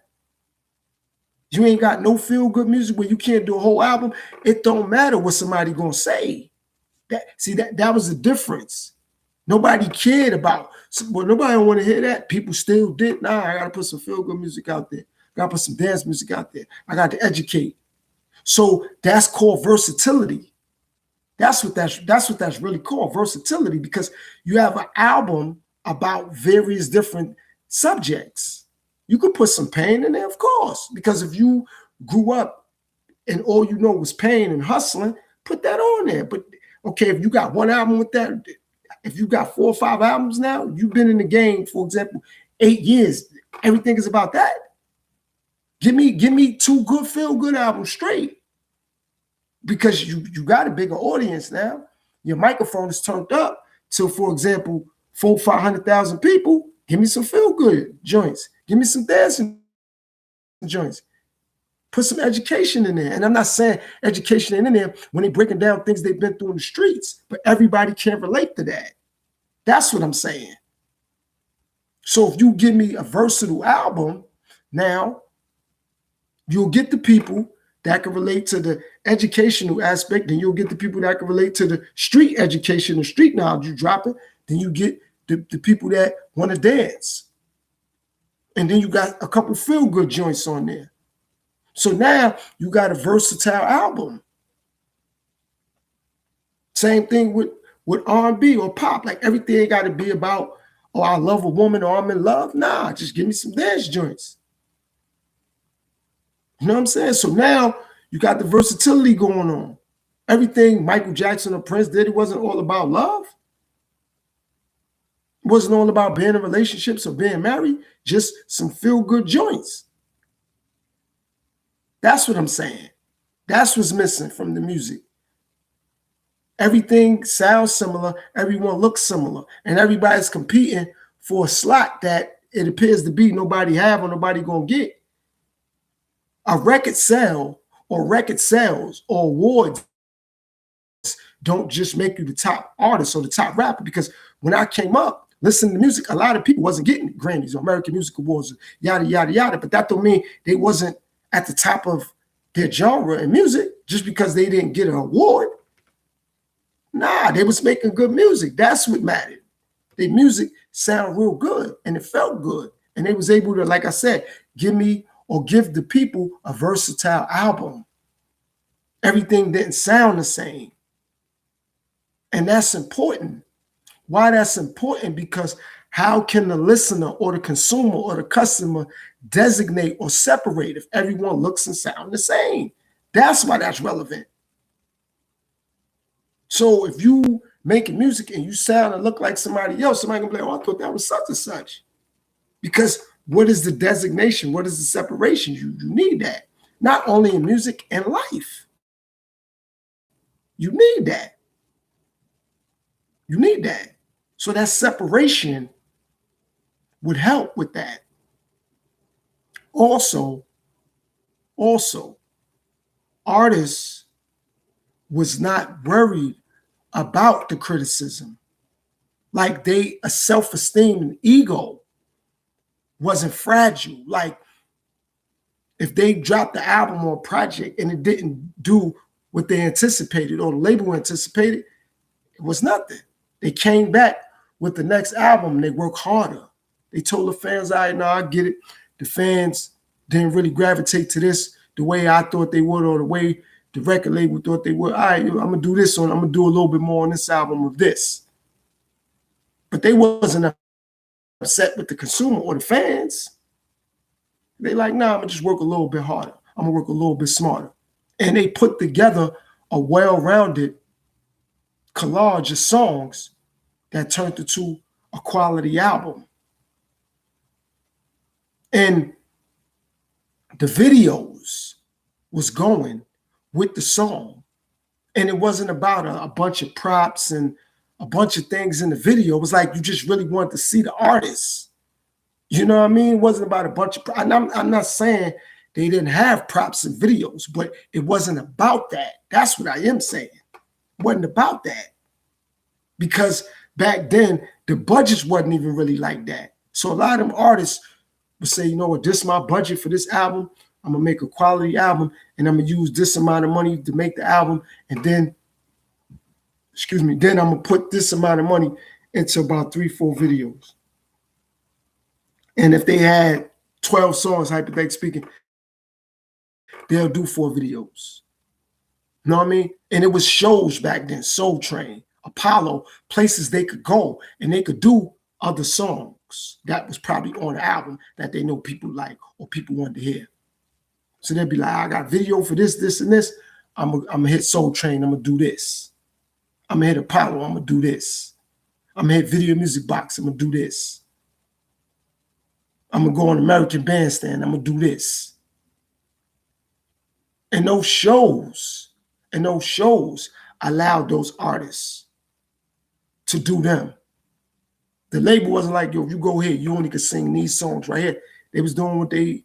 You ain't got no feel-good music where you can't do a whole album. It don't matter what somebody gonna say. That was the difference. Nobody cared about, well, nobody want to hear that. People still did. Nah, I got to put some feel-good music out there. I got to put some dance music out there. I got to educate. So that's called versatility. That's what that's really called, versatility, because you have an album about various different subjects. You could put some pain in there, of course, because if you grew up and all you know was pain and hustling, put that on there. But okay, if you got one album with that, if you got 4 or 5 albums now, you've been in the game, for example, 8 years, everything is about that. Give me 2 good feel-good albums straight, because you got a bigger audience now. Your microphone is turned up to, for example, 400,000-500,000 people. Give me some feel-good joints. Give me some dancing joints. Put some education in there. And I'm not saying education ain't in there when they're breaking down things they've been through in the streets, but everybody can't relate to that. That's what I'm saying. So if you give me a versatile album, now you'll get the people that can relate to the educational aspect, then you'll get the people that can relate to the street education, the street knowledge you dropping, then you get the people that want to dance. And then you got a couple feel-good joints on there. So now you got a versatile album. Same thing with R&B or pop. Like, everything got to be about, oh, I love a woman or I'm in love. Nah, just give me some dance joints. You know what I'm saying? So now you got the versatility going on. Everything Michael Jackson or Prince did, it wasn't all about love. It wasn't all about being in relationships or being married. Just some feel-good joints. That's what I'm saying. That's what's missing from the music. Everything sounds similar. Everyone looks similar. And everybody's competing for a slot that it appears to be nobody have or nobody gonna get. A record sale or record sales or awards don't just make you the top artist or the top rapper. Because when I came up listening to music, a lot of people wasn't getting Grammys or American Music Awards, yada, yada, yada. But that don't mean they wasn't at the top of their genre in music just because they didn't get an award. Nah, they was making good music. That's what mattered. Their music sound real good and it felt good. And they was able to, like I said, give me or give the people a versatile album. Everything didn't sound the same. And that's important. Why that's important? Because how can the listener or the consumer or the customer designate or separate if everyone looks and sounds the same? That's why that's relevant. So if you making music and you sound and look like somebody else, somebody gonna be like, oh, I thought that was such and such. Because what is the designation? What is the separation? You need that. Not only in music and life. You need that. You need that. So that separation would help with that. Also, artists was not worried about the criticism. Like a self-esteem and ego wasn't fragile. Like if they dropped the album or project and it didn't do what they anticipated or the label anticipated, it was nothing. They came back with the next album and they worked harder. They told the fans, all right, no, I get it. The fans didn't really gravitate to this the way I thought they would or the way the record label thought they would. All right, I'm going to do this on, I'm going to do a little bit more on this album of this. But they wasn't upset with the consumer or the fans. They like, nah, I'm going to just work a little bit harder. I'm going to work a little bit smarter. And they put together a well-rounded collage of songs that turned into a quality album. And the videos was going with the song. And it wasn't about a bunch of props and a bunch of things in the video. It was like you just really wanted to see the artist. You know what I mean? It wasn't about a bunch of props. I'm not saying they didn't have props and videos, but it wasn't about that. That's what I am saying. It wasn't about that. Because back then, the budgets wasn't even really like that. So a lot of them artists would say, you know what, this is my budget for this album. I'm going to make a quality album, and I'm going to use this amount of money to make the album. And then, then I'm going to put this amount of money into about 3-4 videos. And if they had 12 songs, hypothetically speaking, they'll do 4 videos. You know what I mean? And it was shows back then, Soul Train, Apollo, places they could go and they could do other songs that was probably on the album that they know people like or people wanted to hear. So they'd be like, I got video for this, this, and this. I'm gonna hit Soul Train, I'm gonna do this. I'm gonna hit Apollo, I'm gonna do this. I'm gonna hit Video Music Box, I'm gonna do this. I'm gonna go on American Bandstand, I'm gonna do this. And those shows allowed those artists to do them. The label wasn't like, yo, you go here, you only could sing these songs right here. They was doing what they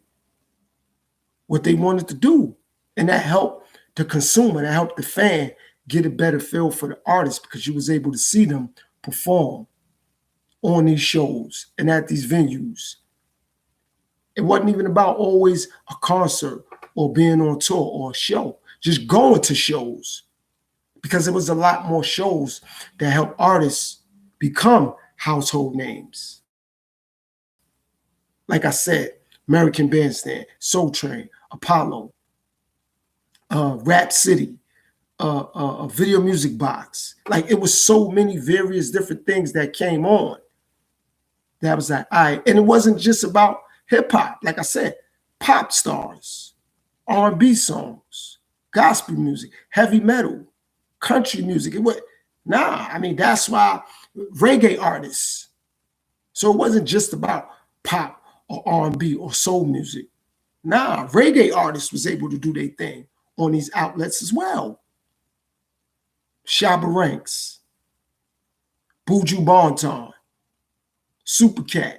wanted to do. And that helped the consumer, that helped the fan get a better feel for the artist because you was able to see them perform on these shows and at these venues. It wasn't even about always a concert or being on tour or a show, just going to shows, because there was a lot more shows that help artists become household names. Like I said, American Bandstand, Soul Train, Apollo, Rap City, a Video Music Box. Like it was so many various different things that came on. That was like, all right. And it wasn't just about hip hop. Like I said, pop stars, R&B songs, gospel music, heavy metal, country music. That's why reggae artists. So it wasn't just about pop or R&B or soul music. Reggae artists was able to do their thing on these outlets as well. Shabba Ranks, Buju Banton, Supercat,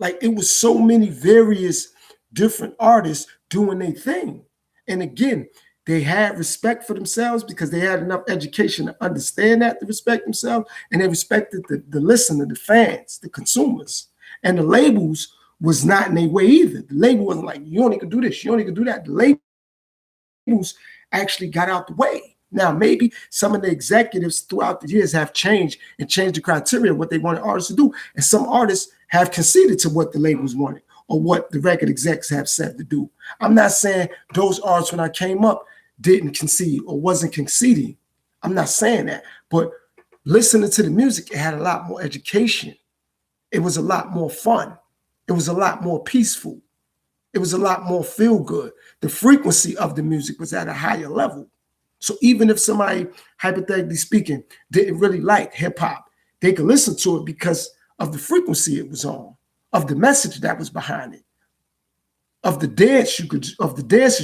Like it was so many various different artists doing their thing. And again, they had respect for themselves because they had enough education to understand that, to respect themselves, and they respected the listener, the fans, the consumers. And the labels was not in their way either. The label wasn't like, you only can do this, you only can do that. The labels actually got out the way. Now, maybe some of the executives throughout the years have changed and changed the criteria of what they wanted artists to do. And some artists have conceded to what the labels wanted or what the record execs have said to do. I'm not saying those artists, when I came up, didn't concede or wasn't conceding. I'm not saying that. But listening to the music, it had a lot more education. It was a lot more fun. It was a lot more peaceful. It was a lot more feel good. The frequency of the music was at a higher level. So even if somebody, hypothetically speaking, didn't really like hip hop, they could listen to it because of the frequency it was on, of the message that was behind it, of the dances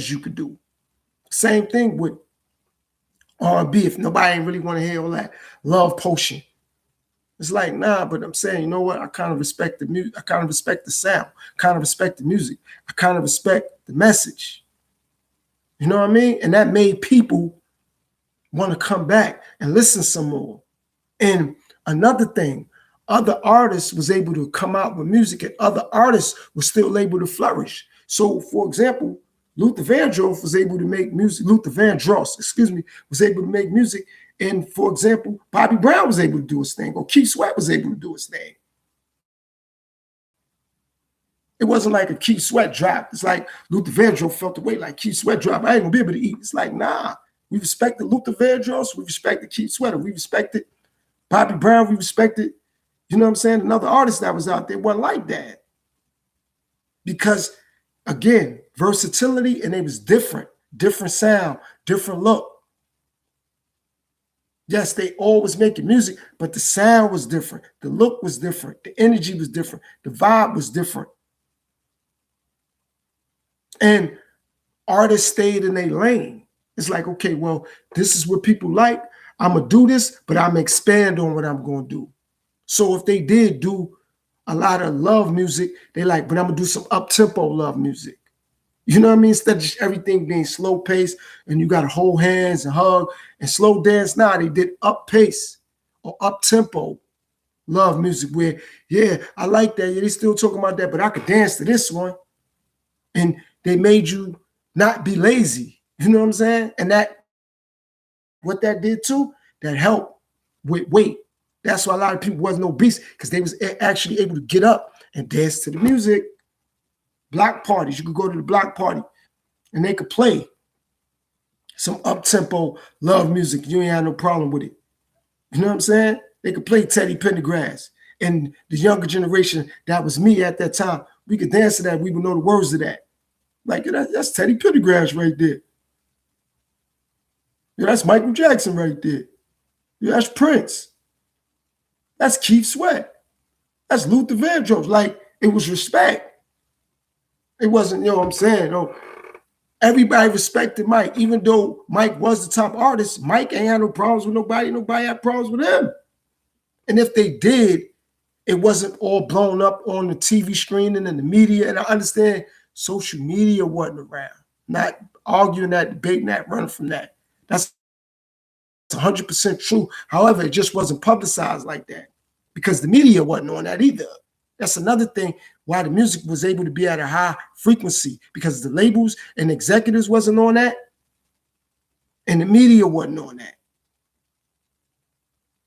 you could do. Same thing with R&B. If nobody ain't really want to hear all that love potion, it's like, nah, but I'm saying, you know what? I kind of respect the music. I kind of respect the sound. I kind of respect the music. I kind of respect the message. You know what I mean? And that made people want to come back and listen some more. And another thing, other artists was able to come out with music and other artists were still able to flourish. So, for example, Luther Vandross was able to make music. Luther Vandross, was able to make music. And for example, Bobby Brown was able to do his thing, or Keith Sweat was able to do his thing. It wasn't like a Keith Sweat drop. It's like Luther Vandross felt the weight like Keith Sweat drop. I ain't gonna be able to eat. It's like, nah, we respected Luther Vandross, we respected Keith Sweat, we respected Bobby Brown, we respected, you know what I'm saying, another artist that was out there wasn't like that. Because again, versatility, and it was different sound, different look. Yes, they all was making music, but the sound was different. The look was different. The energy was different. The vibe was different. And artists stayed in their lane. It's like, okay, well, this is what people like. I'm going to do this, but I'm going to expand on what I'm going to do. So if they did do a lot of love music, they like, but I'm going to do some up-tempo love music. You know what I mean? Instead of just everything being slow paced and you got to hold hands and hug and slow dance. Now they did up pace or up tempo love music where, yeah, I like that. Yeah, they still talking about that, but I could dance to this one. And they made you not be lazy. You know what I'm saying? And that, what that did too, that helped with weight. That's why a lot of people wasn't obese, because they was actually able to get up and dance to the music. Block parties, you could go to the block party and they could play some up-tempo love music. You ain't had no problem with it. You know what I'm saying? They could play Teddy Pendergrass. And the younger generation, that was me at that time, we could dance to that. We would know the words of that. Like, that's Teddy Pendergrass right there. Yeah, that's Michael Jackson right there. Yeah, that's Prince. That's Keith Sweat. That's Luther Vandross. Like, it was respect. It wasn't, you know what I'm saying? No, everybody respected Mike. Even though Mike was the top artist, Mike ain't had no problems with nobody. Nobody had problems with him. And if they did, it wasn't all blown up on the TV screen and in the media. And I understand social media wasn't around. Not arguing that, debating that, running from that. That's 100% true. However, it just wasn't publicized like that because the media wasn't on that either. That's another thing why the music was able to be at a high frequency, because the labels and executives wasn't on that and the media wasn't on that.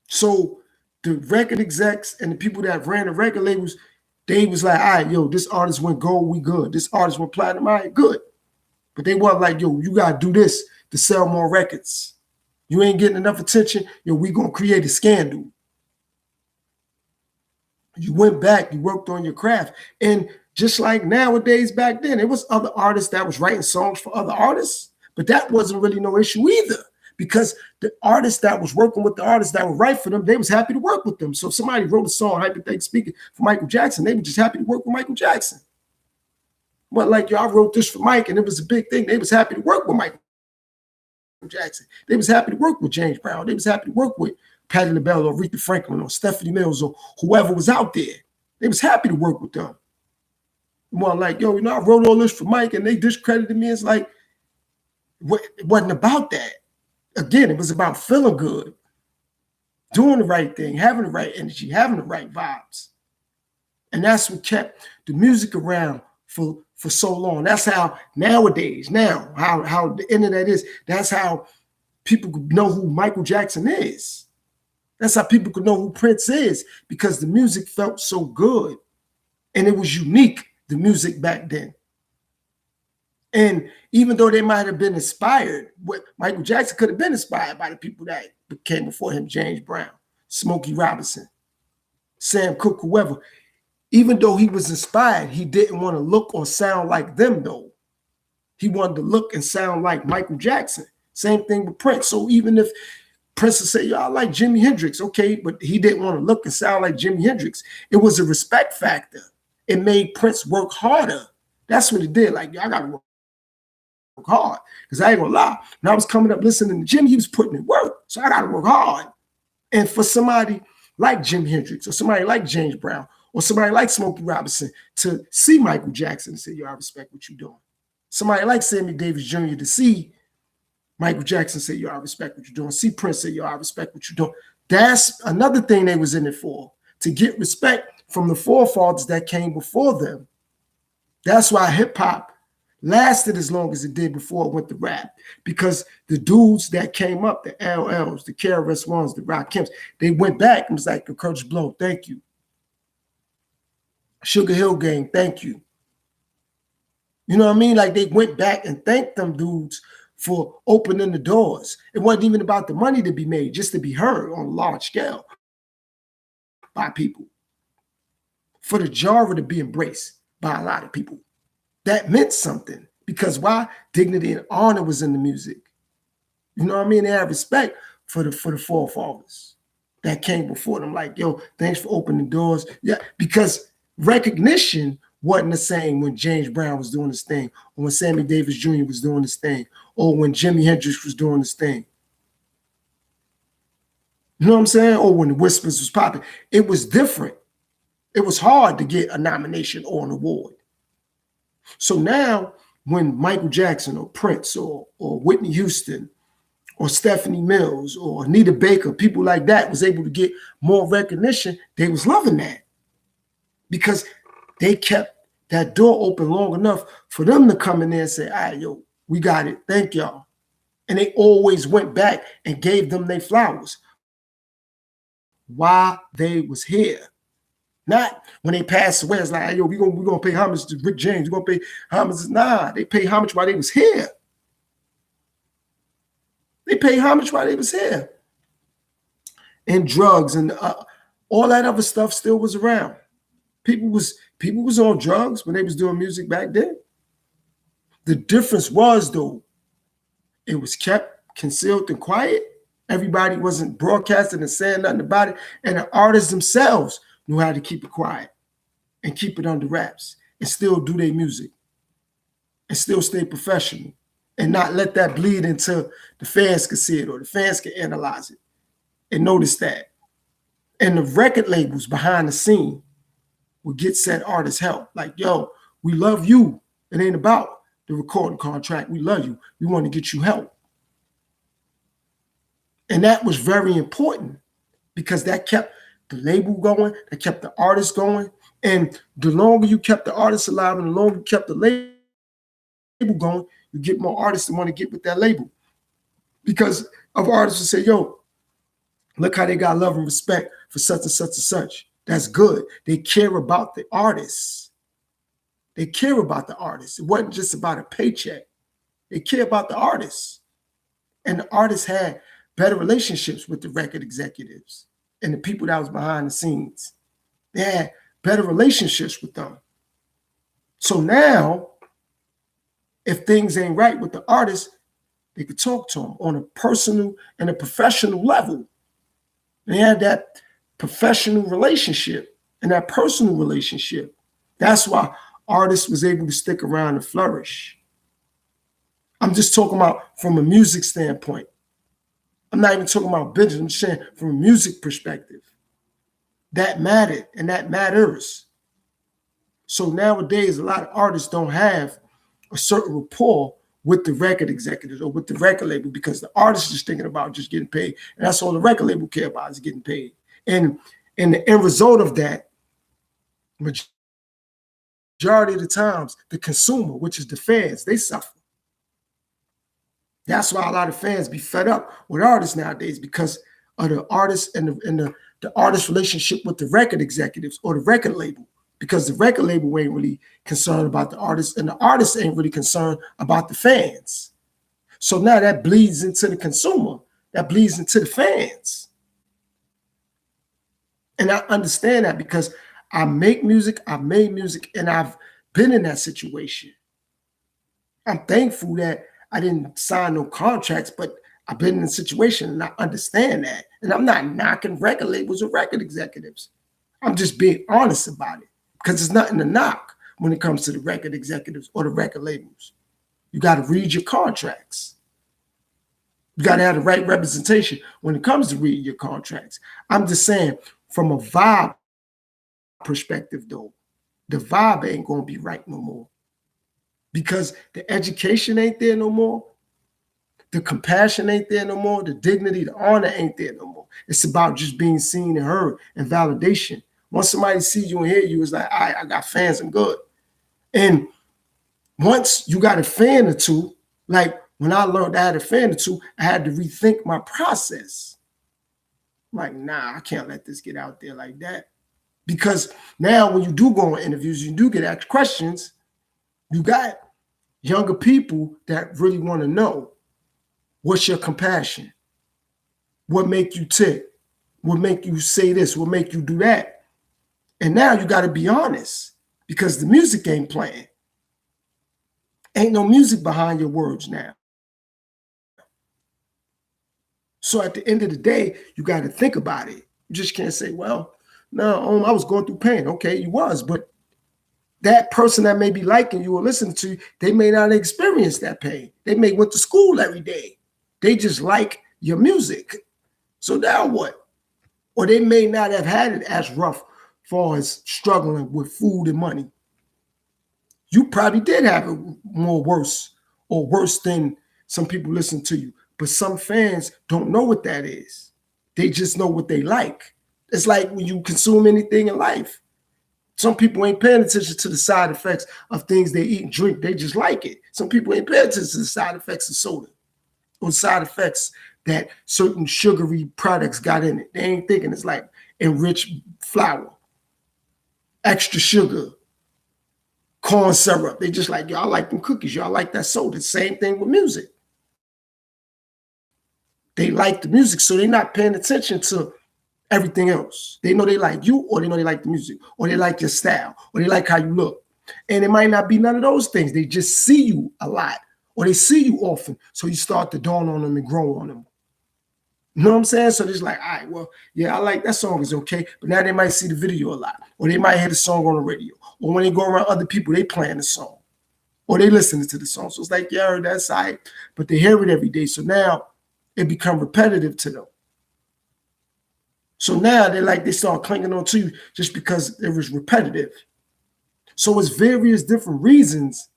So the record execs and the people that ran the record labels, they was like, all right, yo, this artist went gold, we good. This artist went platinum, all right, good. But they weren't like, yo, you got to do this to sell more records. You ain't getting enough attention, yo, we going to create a scandal. You went back, you worked on your craft. And just like nowadays, back then, it was other artists that was writing songs for other artists, but that wasn't really no issue either, because the artists that was working with the artists that would write for them, they was happy to work with them. So if somebody wrote a song, hypothetically speaking, for Michael Jackson, they were just happy to work with Michael Jackson. But like, yo, I wrote this for Mike, and it was a big thing. They was happy to work with Michael Jackson. They was happy to work with James Brown. They was happy to work with Patti LaBelle or Aretha Franklin or Stephanie Mills or whoever was out there. They was happy to work with them. Well, like, yo, I wrote all this for Mike and they discredited me. It's like, it wasn't about that. Again, it was about feeling good, doing the right thing, having the right energy, having the right vibes. And that's what kept the music around for so long. That's how nowadays, how the internet is, that's how people could know who Michael Jackson is. That's how people could know who Prince is, because the music felt so good. And it was unique, the music back then. And even though they might have been inspired, Michael Jackson could have been inspired by the people that came before him, James Brown, Smokey Robinson, Sam Cooke, whoever. Even though he was inspired, he didn't want to look or sound like them, though. He wanted to look and sound like Michael Jackson. Same thing with Prince. So even if Prince would say, yo, I like Jimi Hendrix, okay, but he didn't want to look and sound like Jimi Hendrix. It was a respect factor. It made Prince work harder. That's what it did. Like, I got to work hard, because I ain't gonna lie. When I was coming up listening to Jimi, he was putting in work. So I got to work hard. And for somebody like Jimi Hendrix or somebody like James Brown or somebody like Smokey Robinson to see Michael Jackson and say, yo, I respect what you're doing. Somebody like Sammy Davis Jr. to see Michael Jackson say, yo, I respect what you're doing. See Prince say, yo, I respect what you're doing. That's another thing they was in it for, to get respect from the forefathers that came before them. That's why hip hop lasted as long as it did before it went to rap, because the dudes that came up, the LLs, the KRS-Ones, the Rakims, they went back and was like, Kurtis Blow, thank you. Sugar Hill Gang, thank you. You know what I mean? Like, they went back and thanked them dudes for opening the doors. It wasn't even about the money to be made, just to be heard on a large scale by people. For the genre to be embraced by a lot of people. That meant something, because why? Dignity and honor was in the music. You know what I mean? They had respect for the forefathers that came before them. Like, yo, thanks for opening doors. Yeah, because recognition wasn't the same when James Brown was doing his thing, or when Sammy Davis Jr. was doing his thing, or when Jimi Hendrix was doing his thing. You know what I'm saying? Or when the Whispers was popping. It was different. It was hard to get a nomination or an award. So now when Michael Jackson or Prince or Whitney Houston or Stephanie Mills or Anita Baker, people like that was able to get more recognition, they was loving that, because they kept that door open long enough for them to come in there and say, all right, yo, we got it. Thank y'all. And they always went back and gave them their flowers while they was here. Not when they passed away. It's like, hey, yo, we're gonna pay homage to Rick James. We're gonna pay homage. Nah, they pay homage while they was here. They pay homage while they was here. And drugs and all that other stuff still was around. People was on drugs when they was doing music back then. The difference was, though, it was kept concealed and quiet. Everybody wasn't broadcasting and saying nothing about it. And the artists themselves knew how to keep it quiet and keep it under wraps and still do their music and still stay professional and not let that bleed until the fans could see it or the fans could analyze it and notice that. And the record labels behind the scene would get said artists help. Like, yo, we love you. It ain't about the recording contract. We love you. We want to get you help. And that was very important, because that kept the label going, that kept the artist going. And the longer you kept the artist alive and the longer you kept the label going, you get more artists that want to get with that label. Because of artists who say, yo, look how they got love and respect for such and such and such. That's good. They care about the artists. They care about the artists. It wasn't just about a paycheck. They care about the artists. And the artists had better relationships with the record executives and the people that was behind the scenes. They had better relationships with them. So now, if things ain't right with the artist, they could talk to them on a personal and a professional level. They had that professional relationship and that personal relationship. That's why artists was able to stick around and flourish. I'm just talking about from a music standpoint. I'm not even talking about business. I'm saying from a music perspective. That mattered and that matters. So nowadays, a lot of artists don't have a certain rapport with the record executives or with the record label because the artist is thinking about just getting paid. And that's all the record label care about is getting paid. And the end result of that, majority of the times, the consumer, which is the fans, they suffer. That's why a lot of fans be fed up with artists nowadays because of the artists and the artist relationship with the record executives or the record label. Because the record label ain't really concerned about the artist and the artist ain't really concerned about the fans. So now that bleeds into the consumer, that bleeds into the fans. And I understand that because I make music, I made music, and I've been in that situation. I'm thankful that I didn't sign no contracts, but I've been in a situation and I understand that. And I'm not knocking record labels or record executives. I'm just being honest about it. Because there's nothing to knock when it comes to the record executives or the record labels. You got to read your contracts. You got to have the right representation when it comes to reading your contracts. I'm just saying, from a vibe perspective, though, the vibe ain't going to be right no more. Because the education ain't there no more. The compassion ain't there no more. The dignity, the honor ain't there no more. It's about just being seen and heard and validation. Once somebody sees you and hear you, it's like, all right, I got fans, I'm good. And once you got a fan or two, like when I learned I had a fan or two, I had to rethink my process. I'm like, nah, I can't let this get out there like that. Because now when you do go on interviews, you do get asked questions, you got younger people that really want to know, what's your compassion? What make you tick? What make you say this? What make you do that? And now you got to be honest because the music ain't playing. Ain't no music behind your words now. So at the end of the day, you got to think about it. You just can't say, well, no, I was going through pain. Okay, you was, but that person that may be liking you or listening to you, they may not experience that pain. They may went to school every day. They just like your music. So now what? Or they may not have had it as rough far as struggling with food and money. You probably did have it more worse or worse than some people listen to you. But some fans don't know what that is. They just know what they like. It's like when you consume anything in life. Some people ain't paying attention to the side effects of things they eat and drink. They just like it. Some people ain't paying attention to the side effects of soda or side effects that certain sugary products got in it. They ain't thinking it's like enriched flour, extra sugar, corn syrup. They just like, y'all like them cookies. Y'all like that soda. Same thing with music. They like the music, so they're not paying attention to everything else. They know they like you, or they know they like the music, or they like your style, or they like how you look. And it might not be none of those things. They just see you a lot, or they see you often. So you start to dawn on them and grow on them. You know what I'm saying? So they're just like, all right, well, yeah, I like that song is okay. But now they might see the video a lot, or they might hear the song on the radio, or when they go around other people, they playing the song, or they listening to the song. So it's like, yeah, that's all right. But they hear it every day. So now it become repetitive to them. So now they start clinging on to you just because it was repetitive. So it's various different reasons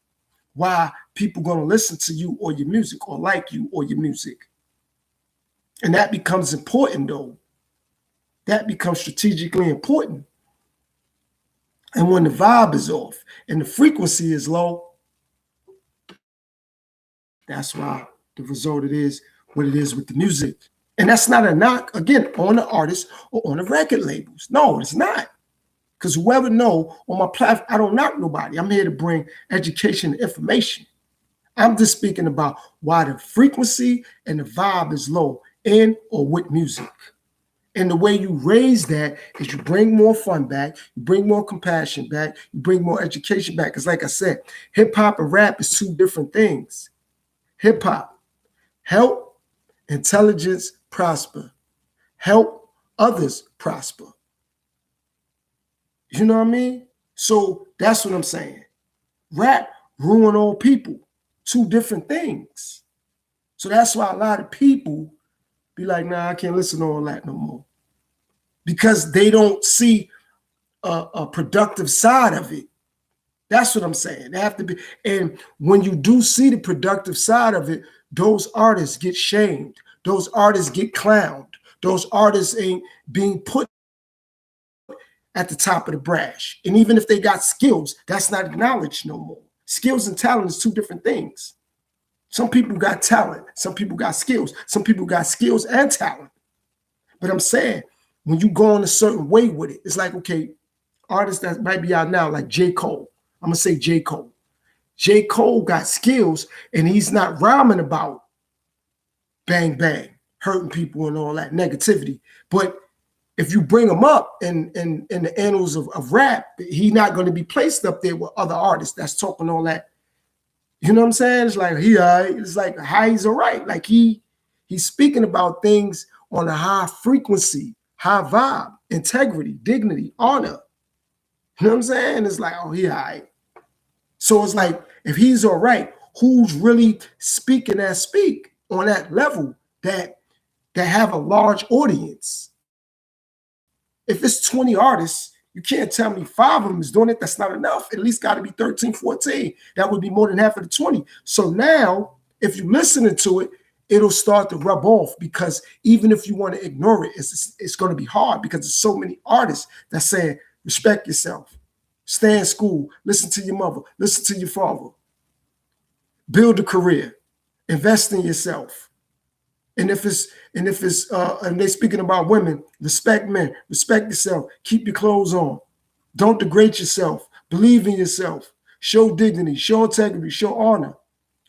why people going to listen to you or your music or like you or your music. And that becomes important though. That becomes strategically important. And when the vibe is off and the frequency is low, that's why the result is what it is with the music. And that's not a knock, again, on the artist or on the record labels. No, it's not. Because whoever know on my platform, I don't knock nobody. I'm here to bring education and information. I'm just speaking about why the frequency and the vibe is low in or with music. And the way you raise that is you bring more fun back, you bring more compassion back, you bring more education back. Because like I said, hip hop and rap is two different things. Hip hop, help intelligence prosper, help others prosper. You know what I mean? So that's what I'm saying. Rap ruin all people, two different things. So that's why a lot of people be like, nah, I can't listen to all that no more. Because they don't see a productive side of it. That's what I'm saying. They have to be. And when you do see the productive side of it, those artists get shamed. Those artists get clowned. Those artists ain't being put at the top of the brash. And even if they got skills, that's not acknowledged no more. Skills and talent is two different things. Some people got talent. Some people got skills. Some people got skills and talent. But I'm saying, when you go in a certain way with it, it's like, okay, artists that might be out now, like J. Cole. I'm going to say J. Cole. J. Cole got skills, and he's not rhyming about bang, bang, hurting people and all that negativity. But if you bring him up in the annals of rap, he's not going to be placed up there with other artists that's talking all that. You know what I'm saying? It's like it's like how he's all right. Like he's speaking about things on a high frequency, high vibe, integrity, dignity, honor. You know what I'm saying? It's like, oh, he all right. So it's like, if he's all right, who's really speaking that speak on that level that have a large audience? If it's 20 artists, you can't tell me 5 of them is doing it. That's not enough. At least got to be 13, 14. That would be more than half of the 20. So now, if you're listening to it, it'll start to rub off, because even if you want to ignore it, it's going to be hard, because there's so many artists that say, respect yourself, stay in school, listen to your mother, listen to your father, build a career, invest in yourself. And if they're speaking about women, respect men, respect yourself, keep your clothes on, don't degrade yourself, believe in yourself, show dignity, show integrity, show honor.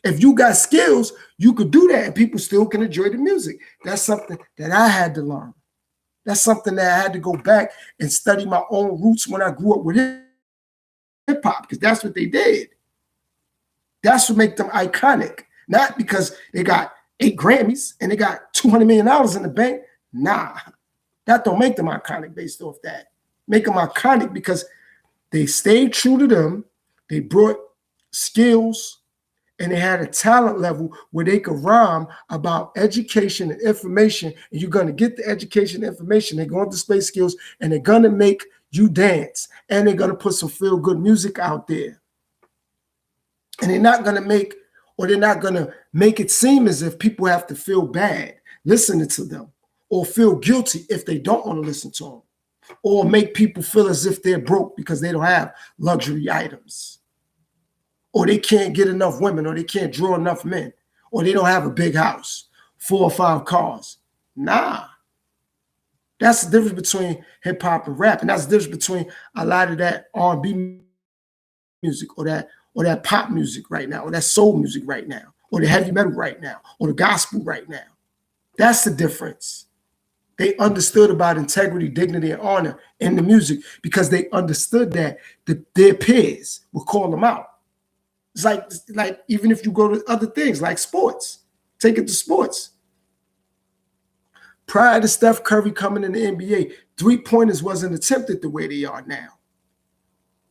If you got skills, you could do that, and people still can enjoy the music. That's something that I had to learn. That's something that I had to go back and study my own roots when I grew up with hip hop, because that's what they did. That's what makes them iconic, not because they got 8 Grammys and they got $200 million in the bank. Nah, that don't make them iconic based off that. Make them iconic because they stayed true to them. They brought skills, and they had a talent level where they could rhyme about education and information. And you're going to get the education and information. They're going to display skills, and they're going to make you dance. And they're going to put some feel-good music out there. And they're not going to make it seem as if people have to feel bad listening to them, or feel guilty if they don't want to listen to them, or make people feel as if they're broke because they don't have luxury items, or they can't get enough women, or they can't draw enough men, or they don't have a big house, 4 or 5 cars. Nah. That's the difference between hip hop and rap. And that's the difference between a lot of that R&B music, or that pop music right now, or that soul music right now, or the heavy metal right now, or the gospel right now. That's the difference. They understood about integrity, dignity, and honor in the music, because they understood that their peers would call them out. It's like even if you go to other things like sports, take it to sports. Prior to Steph Curry coming in the NBA, 3-pointers wasn't attempted the way they are now.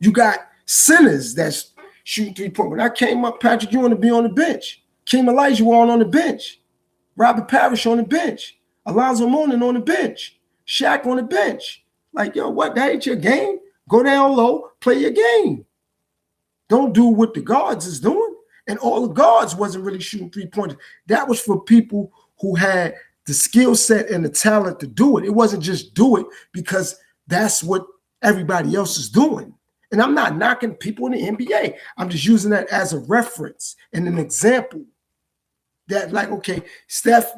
You got centers that's shooting 3-point. When I came up, Patrick Ewing to be on the bench. Kim Olajuwon on the bench. Robert Parrish on the bench. Alonzo Mourning on the bench. Shaq on the bench. Like, yo, what? That ain't your game? Go down low, play your game. Don't do what the guards is doing. And all the guards wasn't really shooting 3-pointers. That was for people who had the skill set and the talent to do it. It wasn't just do it because that's what everybody else is doing. And I'm not knocking people in the NBA. I'm just using that as a reference and an example that, like, okay, Steph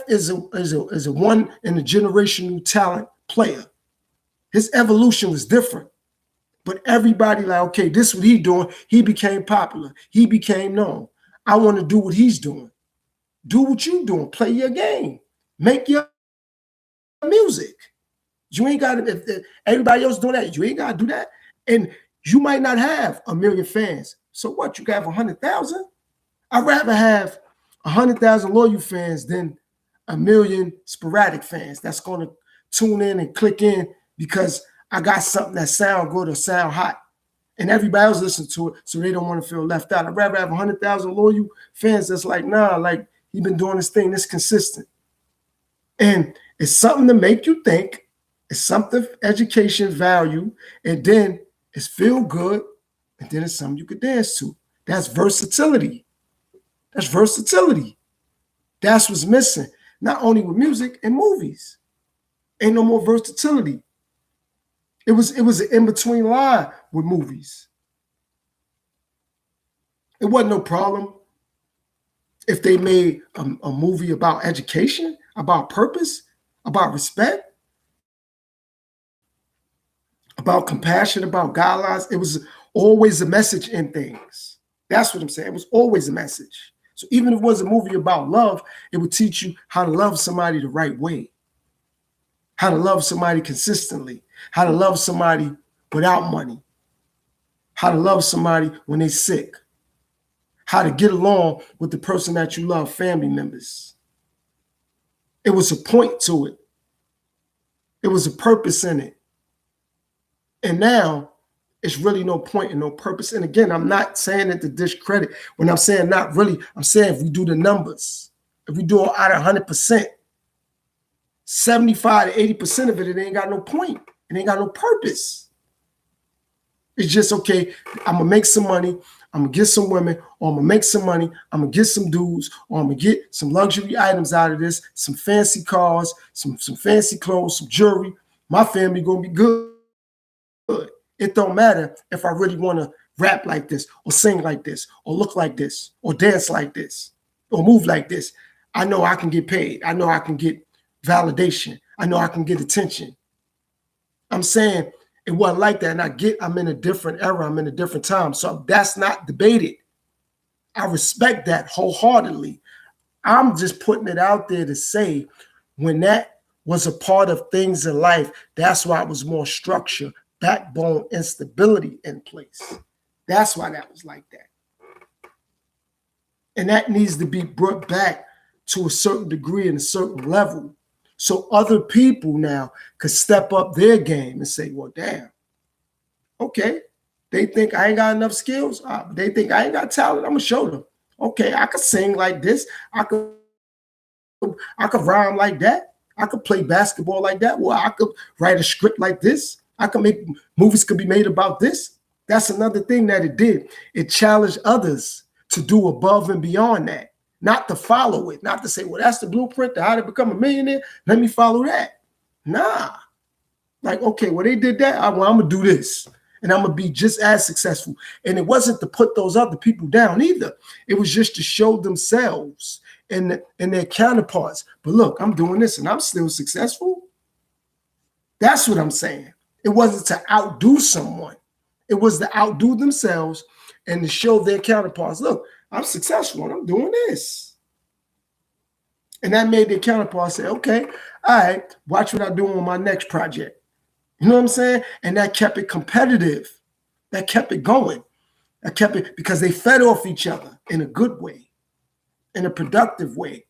is a one in a generational talent player. His evolution was different. But everybody like, okay, this is what he's doing. He became popular. He became known. I want to do what he's doing. Do what you're doing. Play your game. Make your music. You ain't got to, if everybody else doing that, you ain't got to do that. And you might not have 1 million fans. So what? You got 100,000? I'd rather have 100,000 loyal fans than 1 million sporadic fans that's going to tune in and click in because I got something that sound good or sound hot. And everybody else listen to it, so they don't want to feel left out. I'd rather have 100,000 loyal fans that's like, nah, like he been doing this thing that's consistent. And it's something to make you think. It's something education value. And then it's feel good. and then it's something you could dance to. That's versatility. That's versatility. That's what's missing. Not only with music and movies. Ain't no more versatility. It was an in-between line with movies. It wasn't no problem if they made a movie about education, about purpose, about respect, about compassion, about guidelines. It was always a message in things. That's what I'm saying. It was always a message. So even if it was a movie about love, it would teach you how to love somebody the right way, how to love somebody consistently, how to love somebody without money, how to love somebody when they're sick, how to get along with the person that you love, family members. It was a point to it. It was a purpose in it. And now it's really no point and no purpose. And again, I'm not saying it to discredit. When I'm saying not really, I'm saying if we do the numbers, if we do it out of 100%, 75 to 80% of it, it ain't got no point. It ain't got no purpose. It's just, okay, I'm going to make some money. I'm going to get some women, or I'm going to make some money. I'm going to get some dudes, or I'm going to get some luxury items out of this, some fancy cars, some fancy clothes, some jewelry. My family going to be good. It don't matter if I really want to rap like this, or sing like this, or look like this, or dance like this, or move like this. I know I can get paid. I know I can get validation. I know I can get attention. I'm saying it wasn't like that. And I'm in a different era. I'm in a different time. So that's not debated. I respect that wholeheartedly. I'm just putting it out there to say, when that was a part of things in life, that's why it was more structure, backbone, and stability in place. That's why that was like that. And that needs to be brought back to a certain degree and a certain level, so other people now could step up their game and say, well, damn, okay, they think I ain't got enough skills. They think I ain't got talent. I'm going to show them. Okay, I could sing like this. I could rhyme like that. I could play basketball like that. Well, I could write a script like this. I could make movies could be made about this. That's another thing that it did. It challenged others to do above and beyond that. Not to follow it, not to say, well, that's the blueprint to how to become a millionaire. Let me follow that. Nah. Like, okay, well, they did that. I'm going to do this. And I'm going to be just as successful. And it wasn't to put those other people down either. It was just to show themselves and their counterparts. But look, I'm doing this and I'm still successful. That's what I'm saying. It wasn't to outdo someone. It was to outdo themselves and to show their counterparts, look, I'm successful and I'm doing this. And that made their counterparts say, okay, all right, watch what I do on my next project. You know what I'm saying? And that kept it competitive. That kept it going. That kept it, because they fed off each other in a good way, in a productive way,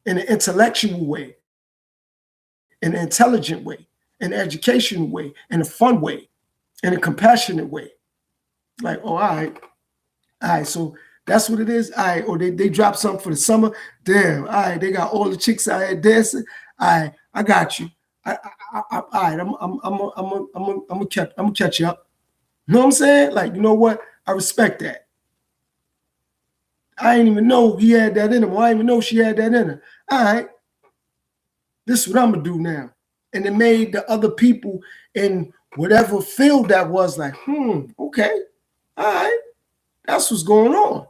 in an intellectual way, in an intelligent way, in an educational way, in a fun way, in a compassionate way. Like, oh, all right, so that's what it is. All right, or they drop something for the summer. Damn, all right, they got all the chicks out here dancing. All right, I got you. All right, I'm gonna catch you up. You know what I'm saying? Like, you know what? I respect that. I didn't even know he had that in him. I didn't even know she had that in her. All right, this is what I'm gonna do now. And it made the other people in whatever field that was like, okay, all right, that's what's going on.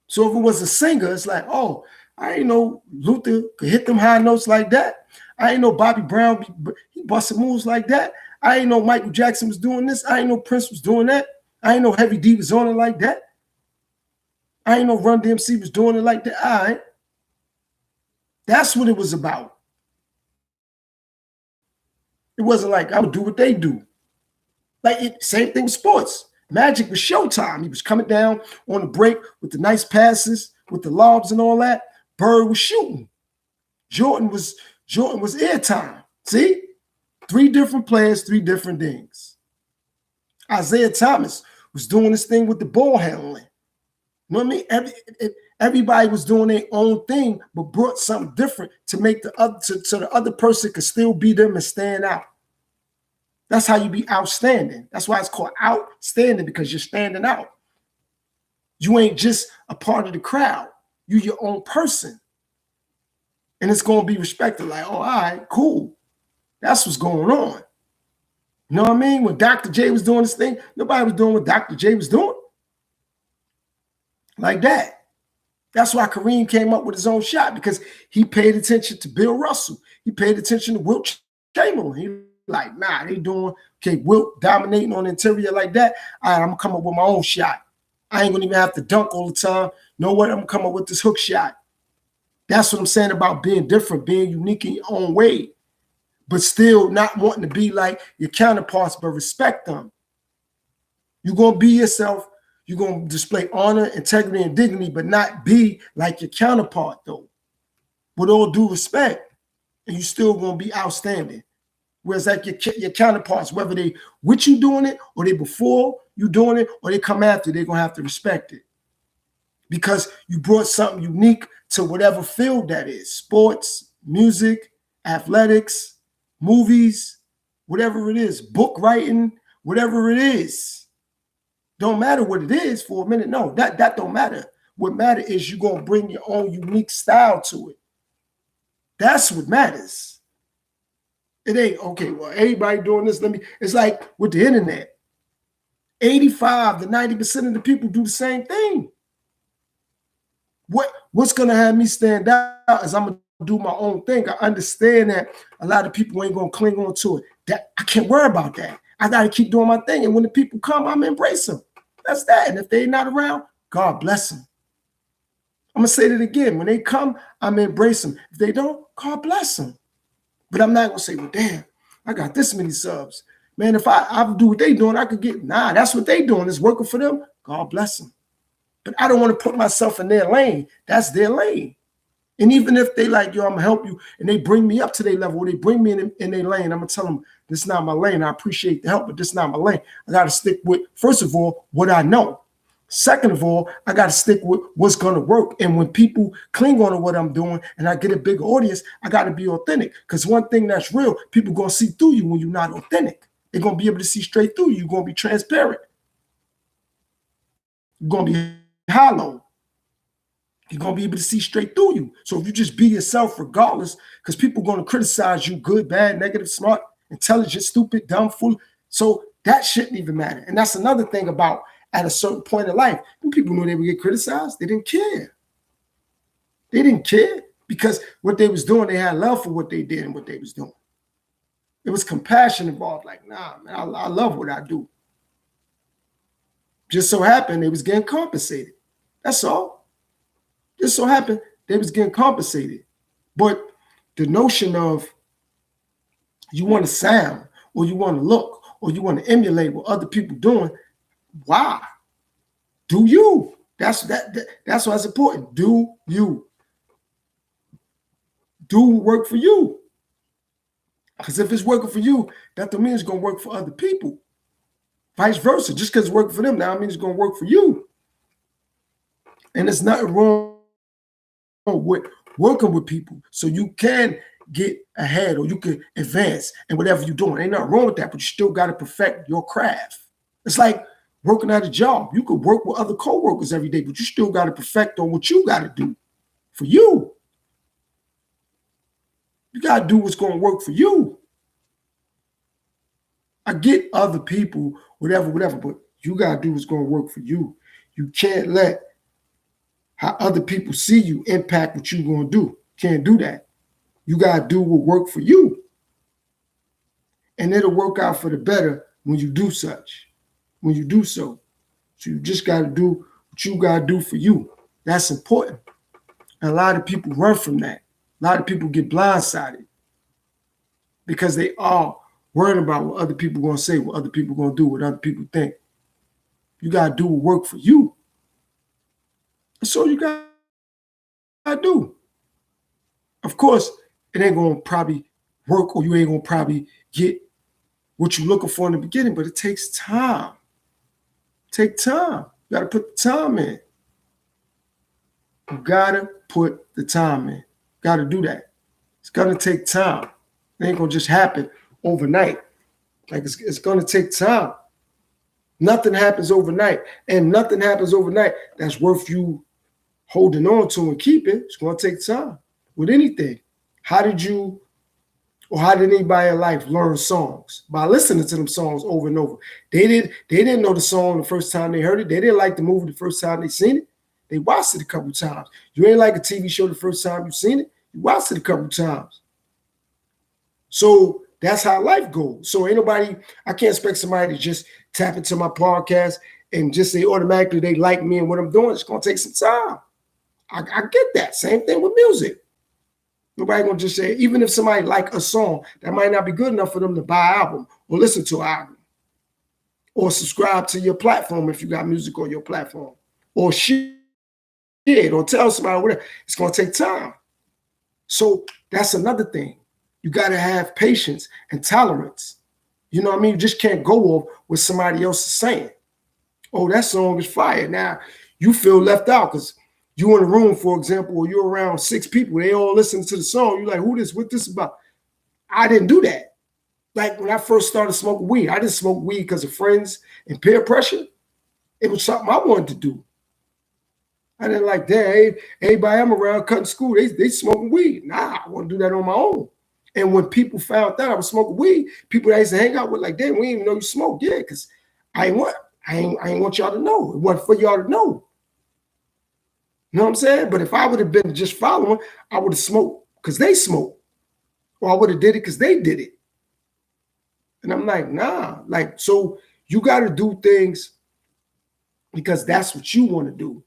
So if it was a singer, it's like, oh, I ain't know Luther could hit them high notes like that. I ain't know Bobby Brown, he busted moves like that. I ain't know Michael Jackson was doing this. I ain't know Prince was doing that. I ain't know Heavy D was on it like that. I ain't know Run DMC was doing it like that. All right. That's what it was about. It wasn't like, I would do what they do. Like, same thing with sports. Magic was Showtime. He was coming down on the break with the nice passes, with the lobs and all that. Bird was shooting. Jordan was airtime. See? 3 different players, 3 different things. Isaiah Thomas was doing this thing with the ball handling. You know what I mean? Everybody was doing their own thing, but brought something different to make the other so the other person could still be them and stand out. That's how you be outstanding. That's why it's called outstanding, because you're standing out. You ain't just a part of the crowd. You your own person. And it's going to be respected. Like, oh, all right, cool. That's what's going on. You know what I mean? When Dr. J was doing this thing, nobody was doing what Dr. J was doing. Like that. That's why Kareem came up with his own shot, because he paid attention to Bill Russell. He paid attention to Wilt Chamberlain. He like, nah, they doing, okay, Wilt dominating on the interior like that. All right, I'm going to come up with my own shot. I ain't going to even have to dunk all the time. You know what? I'm going to come up with this hook shot. That's what I'm saying about being different, being unique in your own way, but still not wanting to be like your counterparts, but respect them. You're going to be yourself. You're going to display honor, integrity, and dignity, but not be like your counterpart, though. With all due respect, and you're still going to be outstanding. Whereas like your counterparts, whether they with you doing it, or they before you doing it, or they come after, they're going to have to respect it. Because you brought something unique to whatever field that is. Sports, music, athletics, movies, whatever it is, book writing, whatever it is. Don't matter what it is for a minute. No, that don't matter. What matters is you're going to bring your own unique style to it. That's what matters. It ain't, okay, well, everybody doing this. It's like with the internet. 85 to 90% of the people do the same thing. What's going to have me stand out is I'm going to do my own thing. I understand that a lot of people ain't going to cling on to it. That I can't worry about that. I got to keep doing my thing. And when the people come, I'm embrace them. That's that. And if they're not around, God bless them. I'm going to say that again. When they come, I'm embrace them. If they don't, God bless them. But I'm not going to say, well, damn, I got this many subs. Man, if I do what they doing, I could get, nah, that's what they doing. It's working for them. God bless them. But I don't want to put myself in their lane. That's their lane. And even if they like, yo, I'm going to help you, and they bring me up to their level, or they bring me in their lane, I'm going to tell them, this is not my lane. I appreciate the help, but this is not my lane. I got to stick with, first of all, what I know. Second of all, I got to stick with what's going to work. And when people cling on to what I'm doing and I get a big audience, I got to be authentic. Because one thing that's real, people going to see through you when you're not authentic. They're going to be able to see straight through you. You're going to be transparent. You're going to be hollow. You're going to be able to see straight through you. So if you just be yourself regardless, because people are going to criticize you, good, bad, negative, smart, intelligent, stupid, dumb, fool. So that shouldn't even matter. And that's another thing about at a certain point in life, when people knew they would get criticized, they didn't care. They didn't care because what they was doing, they had love for what they did and what they was doing. There was compassion involved. Like, nah, man, I love what I do. Just so happened they was getting compensated. That's all. Just so happened they was getting compensated. But the notion of you want to sound, or you want to look, or you want to emulate what other people doing, why? Do you? That's why it's important. Do you? Do work for you. Because if it's working for you, that don't mean it's going to work for other people. Vice versa. Just because it's working for them, now it means it's going to work for you. And there's nothing wrong with working with people so you can get ahead or you can advance in whatever you're doing. Ain't nothing wrong with that, but you still got to perfect your craft. It's like working at a job. You could work with other coworkers every day, but you still got to perfect on what you got to do for you. You got to do what's going to work for you. I get other people, whatever, but you got to do what's going to work for you. You can't let how other people see you impact what you're going to do. Can't do that. You got to do what work for you. And it'll work out for the better when you do such, when you do so. So you just got to do what you got to do for you. That's important. And a lot of people run from that. A lot of people get blindsided because they are worried about what other people are going to say, what other people are going to do, what other people think. You got to do what work for you. That's all you got to do. Of course, it ain't going to probably work or you ain't going to probably get what you're looking for in the beginning, but it takes time. Take time. You got to put the time in. You got to put the time in. Got to do that. It's going to take time. It ain't going to just happen overnight. Like it's going to take time. Nothing happens overnight, and nothing happens overnight that's worth you holding on to and keeping. It's going to take time with anything. How did anybody in life learn songs? By listening to them songs over and over. They didn't know the song the first time they heard it. They didn't like the movie the first time they seen it. They watched it a couple times. You ain't like a TV show the first time you seen it. You watched it a couple times. So that's how life goes. So ain't nobody, I can't expect somebody to just tap into my podcast and just say automatically they like me and what I'm doing. It's going to take some time. I get that. Same thing with music. Nobody going to just say, even if somebody like a song, that might not be good enough for them to buy an album or listen to an album or subscribe to your platform if you got music on your platform or share it or tell somebody whatever. It's going to take time. So that's another thing. You got to have patience and tolerance. You know what I mean? You just can't go off what somebody else is saying. Oh, that song is fire. Now, you feel left out because you in a room, for example, or you're around 6 people. They all listen to the song. You're like, what this about? I didn't do that. Like when I first started smoking weed, I didn't smoke weed because of friends and peer pressure. It was something I wanted to do. I didn't like that. Everybody I'm around cutting school, they smoking weed. Nah, I want to do that on my own. And when people found out I was smoking weed, people that I used to hang out with like, damn, we didn't even know you smoke. Yeah, because I ain't want y'all to know. It wasn't for y'all to know. You know what I'm saying? But if I would have been just following, I would have smoked because they smoked. Or I would have did it because they did it. And I'm like, nah. Like, so you got to do things because that's what you want to do.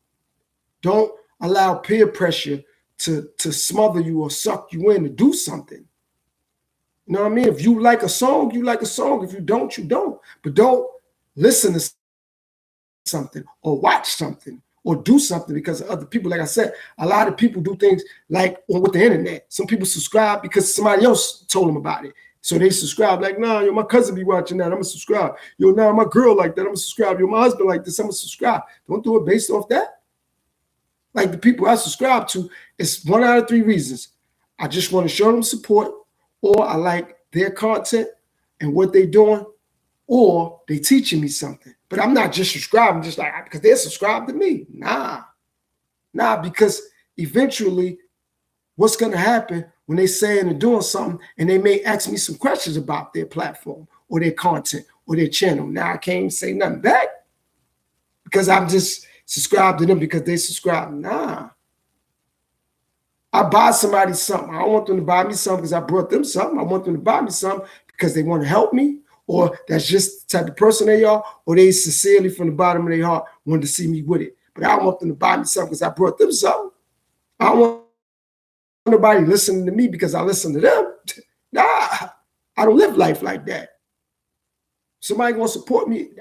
Don't allow peer pressure to smother you or suck you in to do something. You know what I mean? If you like a song, you like a song. If you don't, you don't. But don't listen to something or watch something or do something because of other people. Like I said, a lot of people do things like with the internet. Some people subscribe because somebody else told them about it. So they subscribe like, nah, yo, my cousin be watching that. I'm going to subscribe. Yo, nah, my girl like that. I'm going to subscribe. Yo, my husband like this. I'm going to subscribe. Don't do it based off that. Like the people I subscribe to, it's 1 out of 3 reasons. I just want to show them support, or I like their content and what they're doing, or they teaching me something. But I'm not just subscribing just like because they're subscribed to me. Nah, because eventually what's going to happen when they saying and doing something and they may ask me some questions about their platform or their content or their channel. Now I can't even say nothing back because I'm just subscribed to them because they subscribe. Nah. I buy somebody something. I don't want them to buy me something because I brought them something. I want them to buy me something because they want to help me, or that's just the type of person they are, or they sincerely from the bottom of their heart wanted to see me with it. But I don't want them to buy me something because I brought them something. I don't want nobody listening to me because I listen to them. Nah, I don't live life like that. Somebody gonna support me.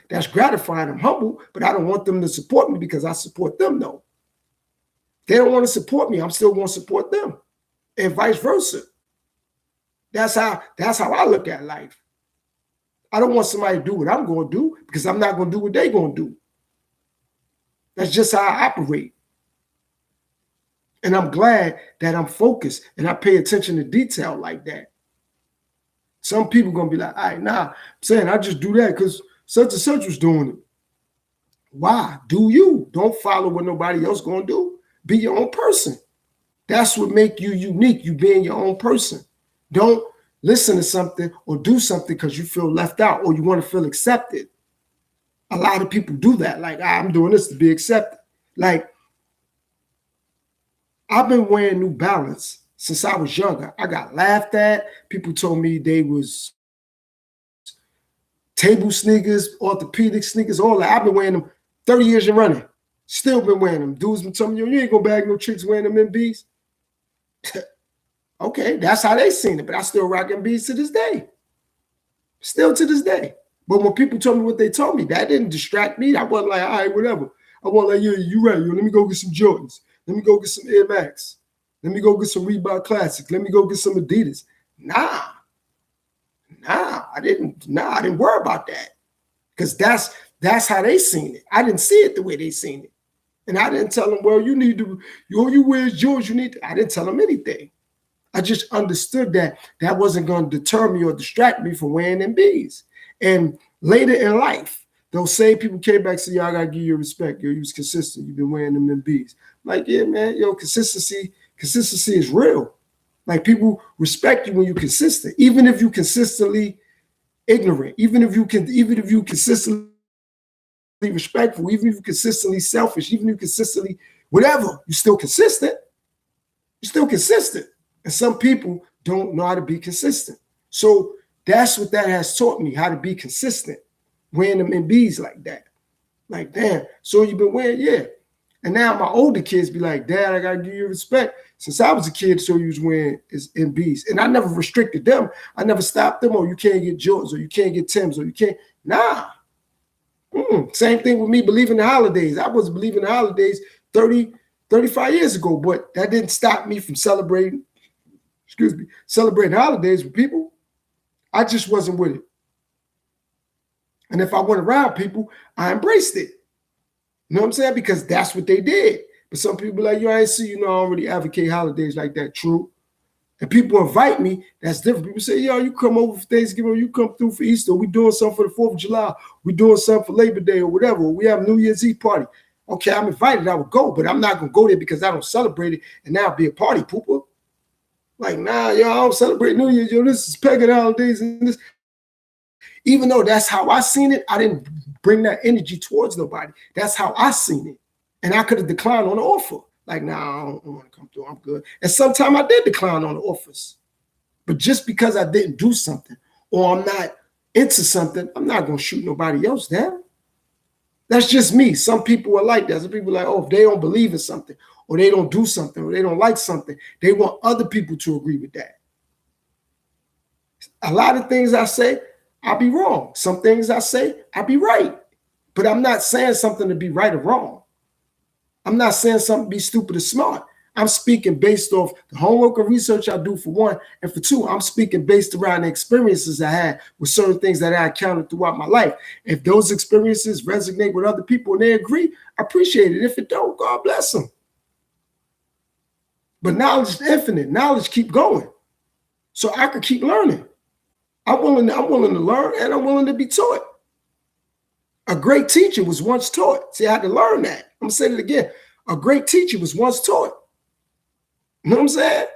That's gratifying. I'm humble, but I don't want them to support me because I support them, though. They don't want to support me. I'm still going to support them, and vice versa. That's how I look at life. I don't want somebody to do what I'm going to do because I'm not going to do what they're going to do. That's just how I operate. And I'm glad that I'm focused and I pay attention to detail like that. Some people going to be like, all right, nah, I'm saying I just do that because such and such was doing it. Why? Do you? Don't follow what nobody else going to do. Be your own person. That's what make you unique, you being your own person. Don't listen to something or do something because you feel left out or you want to feel accepted. A lot of people do that. Like, I'm doing this to be accepted. Like, I've been wearing New Balance since I was younger. I got laughed at. People told me they was table sneakers, orthopedic sneakers, all that. I've been wearing them 30 years and running. Still been wearing them. Dudes been telling me, you ain't gonna bag no chicks wearing them MBs. Okay, that's how they seen it, but I still rock MBs to this day. Still to this day. But when people told me what they told me, that didn't distract me. I wasn't like, all right, whatever. I wasn't like, yeah, you right. Yo, let me go get some Jordans. Let me go get some Air Max. Let me go get some Reebok Classics. Let me go get some Adidas. Nah, I didn't worry about that. Because that's how they seen it. I didn't see it the way they seen it. And I didn't tell them, well, you need to, you wear George, you need to. I didn't tell them anything. I just understood that that wasn't going to deter me or distract me from wearing them bees. And later in life, those same people came back and said, yo, I got to give you respect. Yo, you was consistent. You've been wearing them bees. I'm like, yeah, man, yo, consistency is real. Like, people respect you when you're consistent, even if you consistently ignorant, even if you consistently respectful, even if you consistently selfish, even if you consistently whatever, you're still consistent. You're still consistent. And some people don't know how to be consistent. So that's what that has taught me, how to be consistent, wearing them MBs like that. Like, damn, so you've been wearing, yeah. And now my older kids be like, Dad, I got to give you respect. Since I was a kid, so you was wearing MBs. And I never restricted them. I never stopped them, or you can't get Jordans, or you can't get Timbs, or you can't. Nah. Same thing with me believing the holidays. I was believing the holidays 35 years ago, but that didn't stop me from celebrating holidays with people. I just wasn't with it. And if I went around people, I embraced it. You know what I'm saying? Because that's what they did. But some people are like, yo, I ain't see you, I don't really advocate holidays like that. True. And people invite me, that's different. People say, yo, you come over for Thanksgiving, or you come through for Easter, or we doing something for the 4th of July, we doing something for Labor Day or whatever, or we have New Year's Eve party. Okay, I'm invited, I would go, but I'm not going to go there because I don't celebrate it and now be a party pooper. Like, nah, yo, I don't celebrate New Year's, yo, this is pagan holidays and this. Even though that's how I seen it, I didn't bring that energy towards nobody. That's how I seen it. And I could have declined on the offer. Like, nah, I don't want to come through, I'm good. And sometimes I did decline on the offers. But just because I didn't do something or I'm not into something, I'm not going to shoot nobody else down. That's just me. Some people are like that. Some people are like, oh, if they don't believe in something or they don't do something or they don't like something, they want other people to agree with that. A lot of things I say, I'll be wrong. Some things I say, I'll be right. But I'm not saying something to be right or wrong. I'm not saying something to be stupid or smart. I'm speaking based off the homework and research I do, for one. And for two, I'm speaking based around the experiences I had with certain things that I encountered throughout my life. If those experiences resonate with other people and they agree, I appreciate it. If it don't, God bless them. But knowledge is infinite. Knowledge keep going. So I could keep learning. I'm willing to learn, and I'm willing to be taught. A great teacher was once taught. See, I had to learn that. I'm going to say it again. A great teacher was once taught. You know what I'm saying?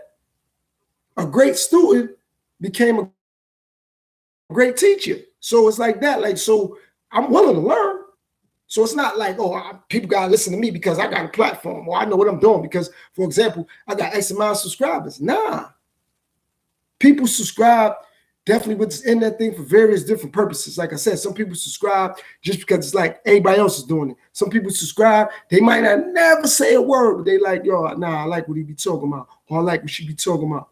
A great student became a great teacher. So it's like that. Like, so I'm willing to learn. So it's not like, oh, people got to listen to me because I got a platform, or I know what I'm doing because, for example, I got X amount of subscribers. Nah. People subscribe definitely with this internet thing for various different purposes. Like I said, some people subscribe just because it's like everybody else is doing it. Some people subscribe, they might not never say a word, but they like, yo, nah, I like what he be talking about, or I like what she be talking about.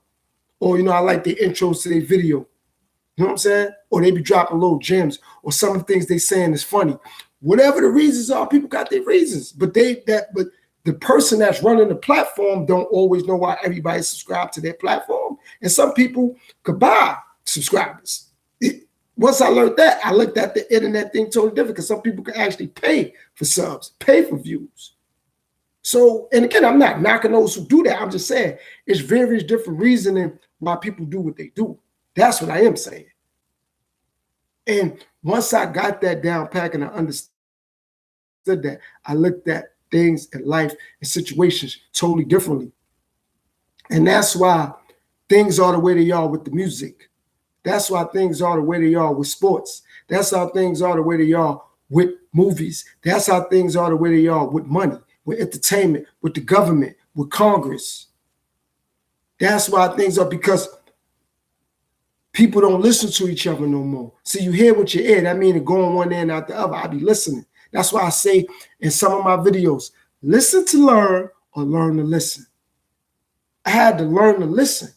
Or, I like the intros to their video. You know what I'm saying? Or they be dropping little gems, or some of the things they saying is funny. Whatever the reasons are, people got their reasons. But the person that's running the platform don't always know why everybody subscribed to their platform. And some people could buy subscribers. Once I learned that, I looked at the internet thing totally different, because some people can actually pay for subs, pay for views. So, and again, I'm not knocking those who do that. I'm just saying it's various different reasoning why people do what they do. That's what I am saying. And once I got that down pack and I understood that, I looked at things in life and situations totally differently. And that's why things are the way they are with the music. That's why things are the way they are with sports. That's how things are the way they are with movies. That's how things are the way they are with money, with entertainment, with the government, with Congress. That's why things are, because people don't listen to each other no more. See, you hear with your ear. That means it going one ear and out the other. I be listening. That's why I say in some of my videos, listen to learn or learn to listen. I had to learn to listen.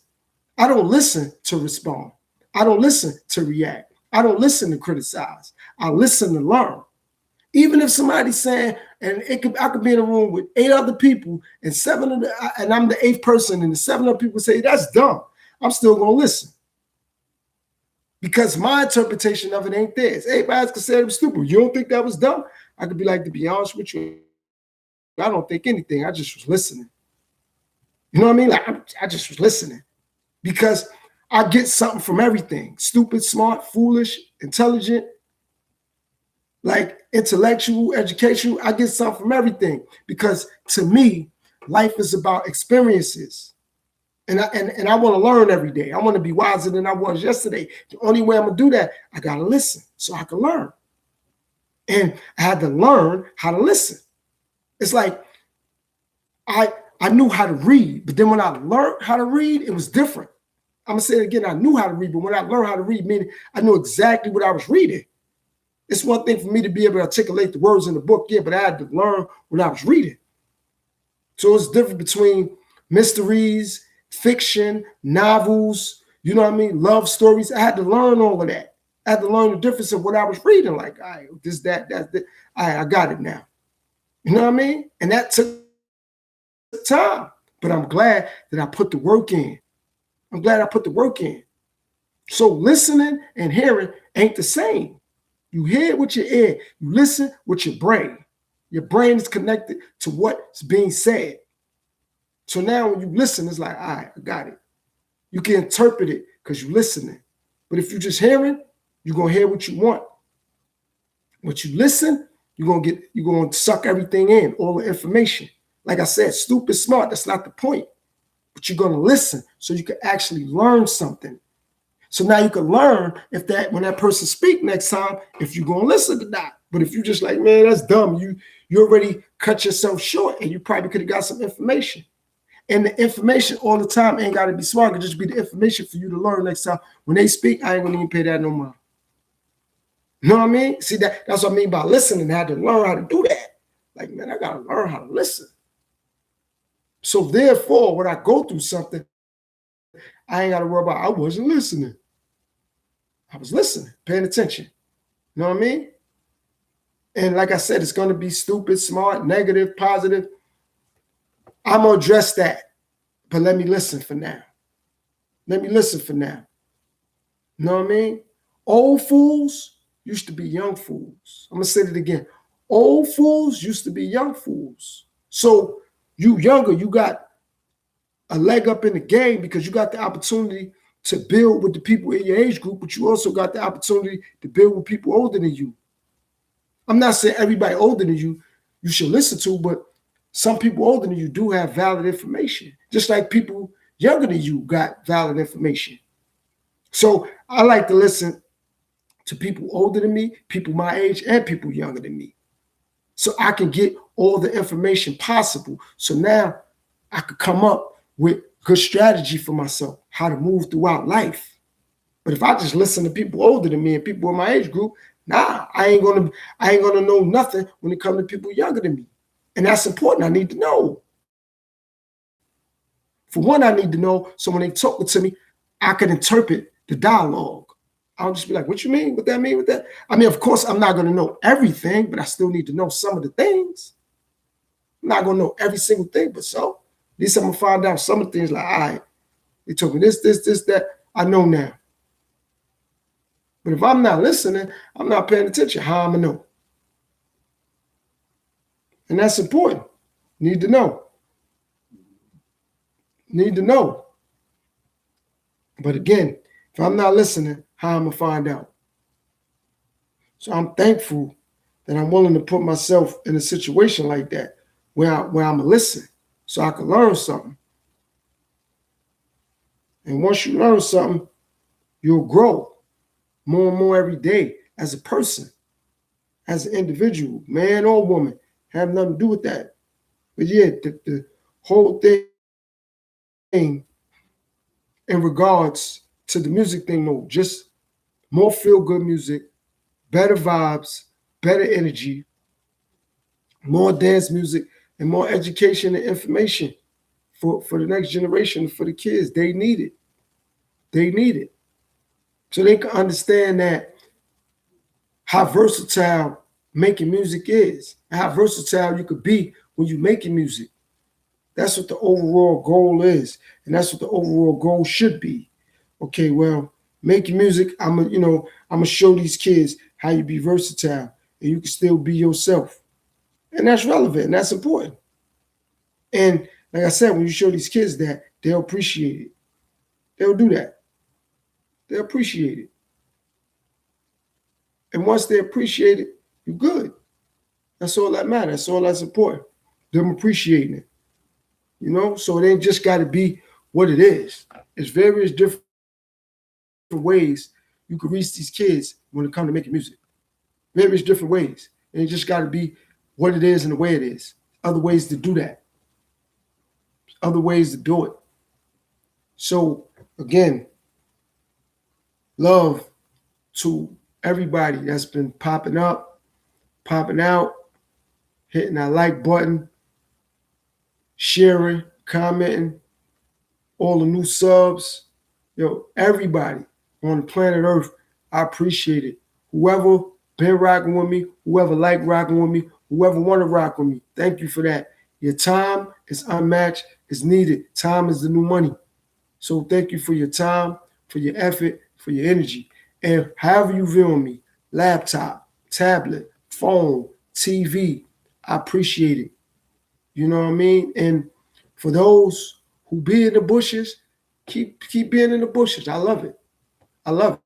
I don't listen to respond. I don't listen to react. I don't listen to criticize. I listen to learn. Even if somebody's saying, and I could be in a room with 8 other people, and I'm the 8th person, and the 7 other people say that's dumb, I'm still gonna listen. Because my interpretation of it ain't theirs. Everybody's considered it was stupid. You don't think that was dumb? I could be like, to be honest with you, I don't think anything. I just was listening. You know what I mean? Like, I just was listening. because I get something from everything. Stupid, smart, foolish, intelligent, like intellectual, educational. I get something from everything because to me, life is about experiences. And I want to learn every day. I want to be wiser than I was yesterday. The only way I'm going to do that, I got to listen so I can learn. And I had to learn how to listen. It's like I knew how to read, but then when I learned how to read, it was different. I'm going to say it again. I knew how to read, but when I learned how to read, meaning I knew exactly what I was reading. It's one thing for me to be able to articulate the words in the book, yeah, but I had to learn what I was reading. So it's different between mysteries, fiction, novels, you know what I mean? Love stories. I had to learn all of that. I had to learn the difference of what I was reading. Like, all right, this, that, all right, I got it now. You know what I mean? And that took time, but I'm glad that I put the work in. I'm glad I put the work in. So listening and hearing ain't the same. You hear with your ear, you listen with your brain. Your brain is connected to what's being said. So now when you listen, it's like, all right, I got it. You can interpret it because you're listening. But if you're just hearing, you're going to hear what you want. But you listen, you're going to suck everything in, all the information. Like I said, stupid, smart, that's not the point. But you're going to listen so you can actually learn something. So now you can learn if when that person speak next time, if you're going to listen to that. But if you're just like, man, that's dumb, you already cut yourself short and you probably could have got some information. And the information all the time ain't got to be smart. It could just be the information for you to learn next time. When they speak, I ain't going to even pay that no mind. You know what I mean? See, that's what I mean by listening. I had to learn how to do that. Like, man, I got to learn how to listen. So therefore, when I go through something, I ain't got to worry about I wasn't listening. I was listening, paying attention. You know what I mean? And like I said, it's going to be stupid, smart, negative, positive. I'm going to address that. But let me listen for now. Let me listen for now. You know what I mean? Old fools used to be young fools. I'm going to say it again. Old fools used to be young fools. So you younger, you got a leg up in the game because you got the opportunity to build with the people in your age group, but you also got the opportunity to build with people older than you. I'm not saying everybody older than you should listen to, but some people older than you do have valid information, just like people younger than you got valid information. So I like to listen to people older than me, people my age, and people younger than me. So I can get all the information possible. So now I could come up with good strategy for myself, how to move throughout life. But if I just listen to people older than me and people in my age group, nah, I ain't gonna know nothing when it comes to people younger than me. And that's important. I need to know. For one, I need to know so when they talk to me, I can interpret the dialogue. I'll just be like, what you mean? What that mean with that? I mean, of course, I'm not going to know everything, but I still need to know some of the things. I'm not going to know every single thing, but so at least I'm going to find out some of the things like, all right, they told me this, that. I know now. But if I'm not listening, I'm not paying attention. How am I going to know? And that's important. Need to know. Need to know. But again, if I'm not listening, how am I going to find out? So I'm thankful that I'm willing to put myself in a situation like that where I'm going to listen so I can learn something. And once you learn something, you'll grow more and more every day as a person, as an individual, man or woman, have nothing to do with that. But yeah, the whole thing in regards to the music thing, no, just more feel-good music, better vibes, better energy, more dance music, and more education and information for the next generation, for the kids. They need it. They need it. So they can understand that how versatile making music is, and how versatile you could be when you're making music. That's what the overall goal is, and that's what the overall goal should be. Okay, well, making music, I'm gonna show these kids how you be versatile and you can still be yourself, and that's relevant and that's important. And like I said, when you show these kids that, they'll appreciate it. They'll do that. They appreciate it. And once they appreciate it, you're good. That's all that matters. That's all that's important. Them appreciating it. So it ain't just got to be what it is. It's various different ways you can reach these kids when it comes to making music. Various different ways. And it just got to be what it is and the way it is. Other ways to do that. Other ways to do it. So, again, love to everybody that's been popping up, popping out, hitting that like button, sharing, commenting, all the new subs. Everybody on the planet Earth, I appreciate it. Whoever been rocking with me, whoever like rocking with me, whoever want to rock with me, thank you for that. Your time is unmatched, it's needed. Time is the new money. So thank you for your time, for your effort, for your energy. And however you view me, laptop, tablet, phone, TV, I appreciate it. You know what I mean? And for those who be in the bushes, keep being in the bushes. I love it. I love it.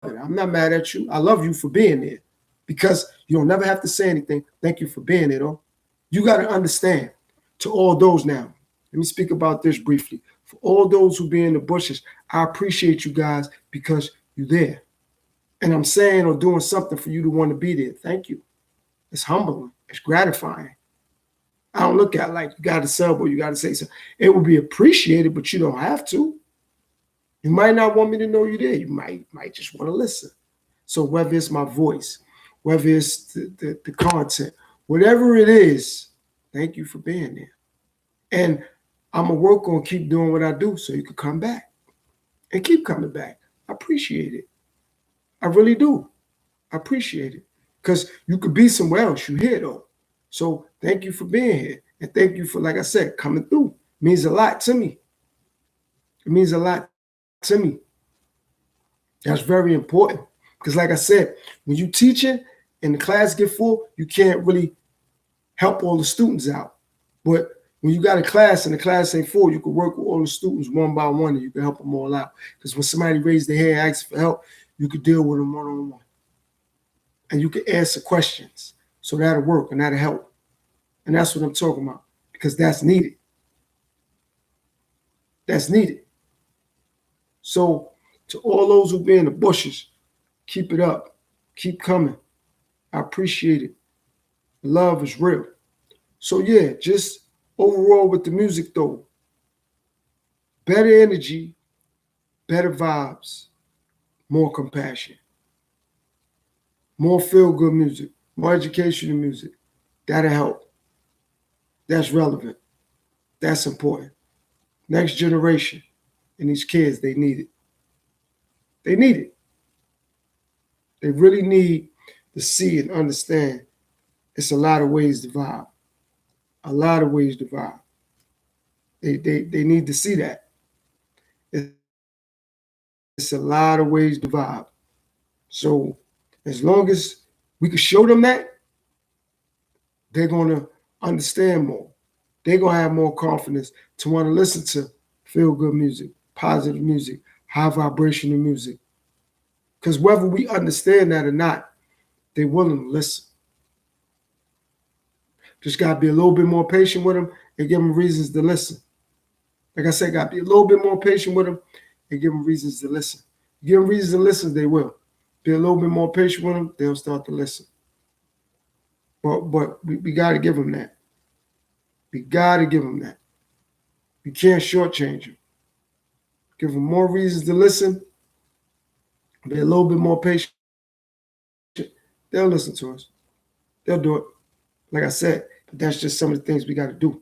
I'm not mad at you. I love you for being there because you don't never have to say anything. Thank you for being there, though. You got to understand, to all those now, let me speak about this briefly. For all those who be in the bushes, I appreciate you guys because you're there. And I'm saying or doing something for you to want to be there. Thank you. It's humbling. It's gratifying. I don't look at it like you got to sell, but you got to say something. It will be appreciated, but you don't have to. You might not want me to know you're there. You might just want to listen. So whether it's my voice, whether it's the content, whatever it is, thank you for being there. And I'm going to work on keep doing what I do so you can come back and keep coming back. I appreciate it. I really do. I appreciate it because you could be somewhere else. You're here, though. So thank you for being here. And thank you for, like I said, coming through. It means a lot to me. It means a lot to me. That's very important. Because like I said, when you teaching and the class get full, you can't really help all the students out. But when you got a class and the class ain't full, you can work with all the students one by one and you can help them all out. Because when somebody raises their hand and asks for help, you can deal with them one-on-one. And you can answer questions. So that'll work and that'll help. And that's what I'm talking about. Because that's needed. That's needed. So to all those who be in the bushes, keep it up. Keep coming. I appreciate it. Love is real. So yeah, just overall with the music though, better energy, better vibes, more compassion, more feel-good music, more educational music. That'll help. That's relevant. That's important. Next generation and these kids, they need it. They need it. They really need to see and understand it's a lot of ways to vibe. A lot of ways to vibe. They need to see that. It's a lot of ways to vibe. So as long as we can show them that, they're going to understand more. They're going to have more confidence to want to listen to feel-good music, positive music, high vibrational music. Because whether we understand that or not, they're willing to listen. Just got to be a little bit more patient with them and give them reasons to listen. Like I said, got to be a little bit more patient with them and give them reasons to listen. Give them reasons to listen, they will. Be a little bit more patient with them, they'll start to listen. But we got to give them that. We got to give them that. We can't shortchange them. Give them more reasons to listen. Be a little bit more patient. They'll listen to us. They'll do it. Like I said, but that's just some of the things we got to do.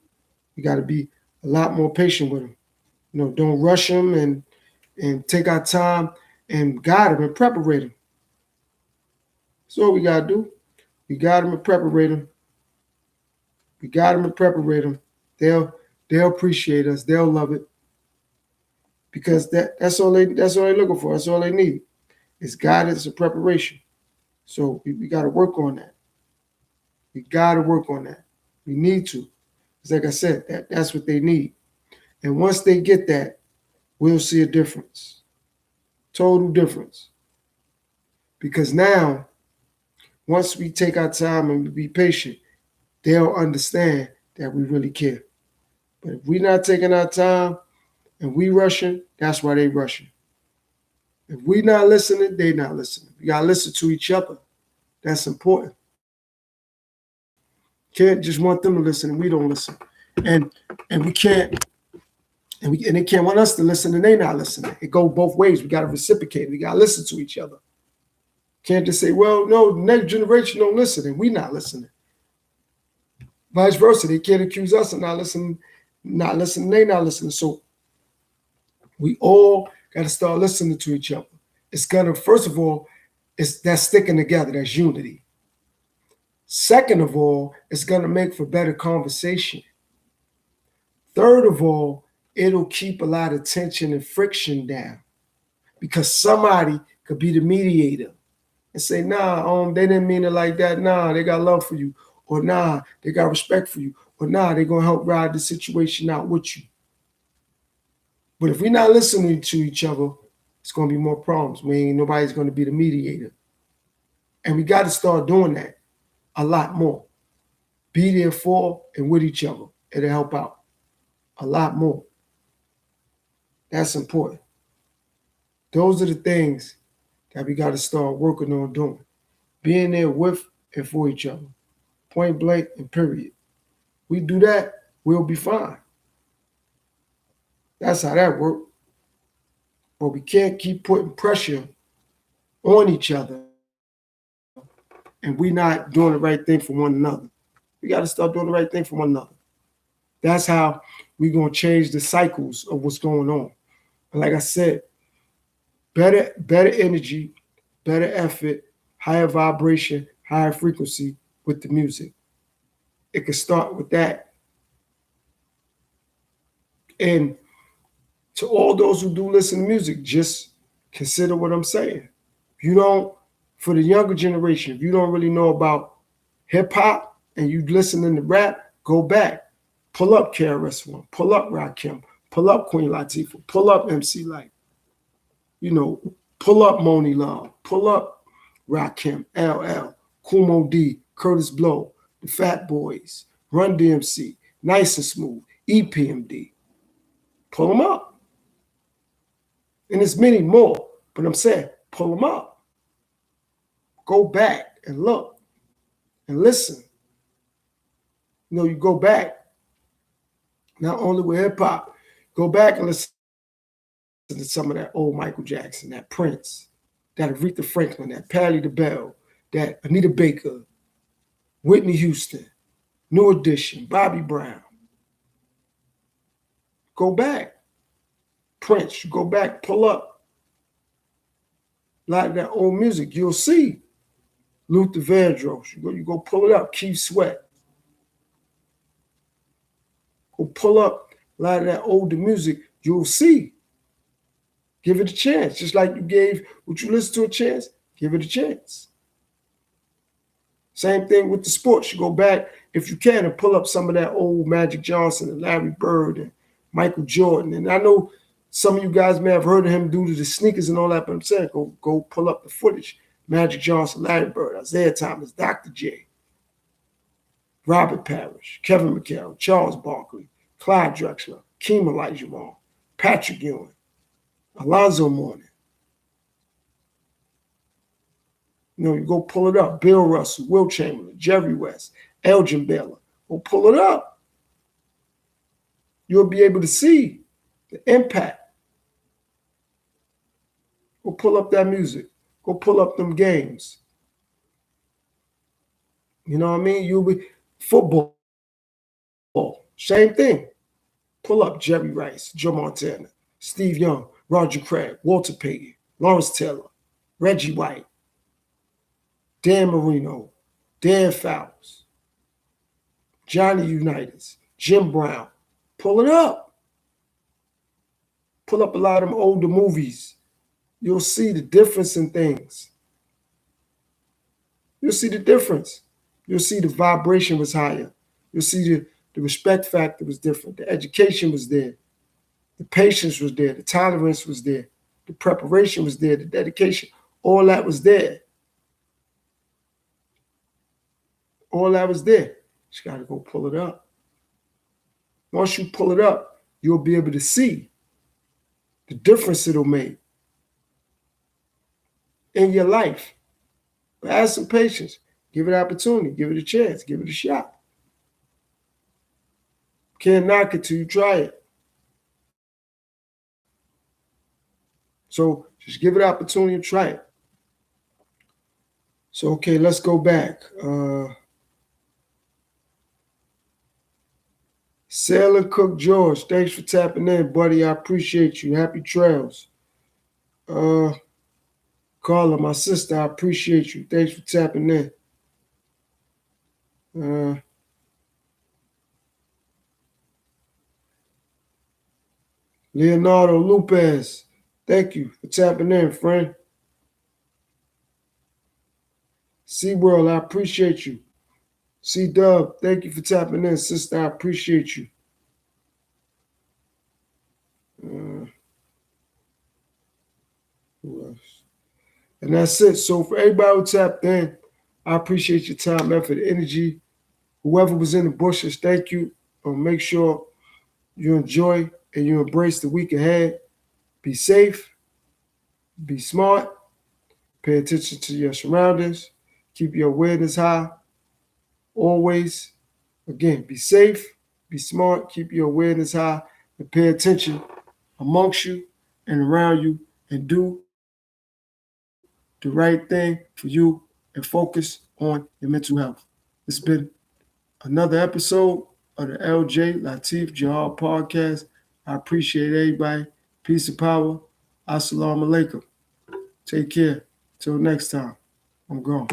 We got to be a lot more patient with them. Don't rush them and take our time and guide them and preparate them. That's all we got to do. We got them and preparate them. We got them and preparate them. They'll appreciate us. They'll love it. Because that's all they're looking for. That's all they need. It's guidance and preparation. So we got to work on that. We got to work on that. We need to. It's like I said, that's what they need. And once they get that, we'll see a difference. Total difference. Because now, once we take our time and be patient, they'll understand that we really care. But if we're not taking our time and we rushing, that's why they rushing. If we not listening, they not listening. We gotta listen to each other. That's important. Can't just want them to listen and we don't listen. And we can't and they can't want us to listen and they not listening. It go both ways. We gotta reciprocate. We gotta listen to each other. Can't just say, well, no, the next generation don't listen and we not listening. Vice versa. They can't accuse us of not listening, they not listening. So we all got to start listening to each other. It's gonna, first of all, that's sticking together, that's unity. Second of all, it's gonna make for better conversation. Third of all, it'll keep a lot of tension and friction down because somebody could be the mediator and say, nah, they didn't mean it like that. Nah, they got love for you. Or nah, they got respect for you. Or nah, they're going to help ride the situation out with you. But if we're not listening to each other, it's going to be more problems. Nobody's going to be the mediator. And we got to start doing that a lot more. Be there for and with each other. It'll help out a lot more. That's important. Those are the things that we got to start working on doing. Being there with and for each other. Point blank and period. We do that, we'll be fine. That's how that works. But we can't keep putting pressure on each other and we not doing the right thing for one another. We got to start doing the right thing for one another. That's how we're going to change the cycles of what's going on. And like I said, better energy, better effort, higher vibration, higher frequency with the music. It can start with that. And to all those who do listen to music, just consider what I'm saying. If you don't, for the younger generation, if you don't really know about hip hop and you listening to rap, go back. Pull up KRS-One, pull up Rakim, pull up Queen Latifah, pull up MC Lyte. Pull up Moni Love, pull up Rakim, LL, Kumo D, Curtis Blow, the Fat Boys, Run DMC, Nice and Smooth, EPMD. Pull them up. And there's many more, but I'm saying pull them up. Go back and look and listen. You go back, not only with hip hop, go back and listen to some of that old Michael Jackson, that Prince, that Aretha Franklin, that Patti LaBelle, that Anita Baker, Whitney Houston, New Edition, Bobby Brown. Go back. Prince, you go back, pull up. Like that old music, you'll see. Luther Vandross, you go pull it up. Keith Sweat. Go pull up a lot of that older music, you'll see. Give it a chance. Just like would you listen to a chance? Give it a chance. Same thing with the sports. You go back, if you can, and pull up some of that old Magic Johnson and Larry Bird and Michael Jordan. And I know some of you guys may have heard of him due to the sneakers and all that, but I'm saying go pull up the footage. Magic Johnson, Larry Bird, Isaiah Thomas, Dr. J, Robert Parrish, Kevin McHale, Charles Barkley, Clyde Drexler, Keem Olajuwon, Patrick Ewing, Alonzo Mourning. You go pull it up. Bill Russell, Will Chamberlain, Jerry West, Elgin Baylor. Go pull it up. You'll be able to see the impact. Go pull up that music. Go pull up them games. You know what I mean? You'll be football. Same thing. Pull up Jerry Rice, Joe Montana, Steve Young, Roger Craig, Walter Payton, Lawrence Taylor, Reggie White, Dan Marino, Dan Fowles, Johnny Unitas, Jim Brown. Pull it up. Pull up a lot of them older movies. You'll see the difference in things. You'll see the difference. You'll see the vibration was higher. You'll see the respect factor was different. The education was there. The patience was there. The tolerance was there. The preparation was there. The dedication. All that was there. All that was there. You got to go pull it up. Once you pull it up, you'll be able to see the difference it'll make in your life. But have some patience. Give it an opportunity. Give it a chance. Give it a shot. Can't knock it till you try it. So just give it an opportunity and try it. So, okay, let's go back. Sailor Cook George, thanks for tapping in, buddy. I appreciate you. Happy trails. Carla, my sister, I appreciate you. Thanks for tapping in. Leonardo Lopez, thank you for tapping in, friend. SeaWorld, I appreciate you. C-Dub, thank you for tapping in, sister. I appreciate you. Who else? And that's it. So for everybody who tapped in, I appreciate your time, effort, energy. Whoever was in the bushes, thank you. Make sure you enjoy and you embrace the week ahead. Be safe. Be smart. Pay attention to your surroundings. Keep your awareness high. Always. Again, be safe. Be smart. Keep your awareness high. And pay attention amongst you and around you. And do the right thing for you and focus on your mental health. It's been another episode of the LJ Latif Jahar podcast. I appreciate everybody. Peace and power. Assalamu alaikum. Take care. Till next time. I'm gone.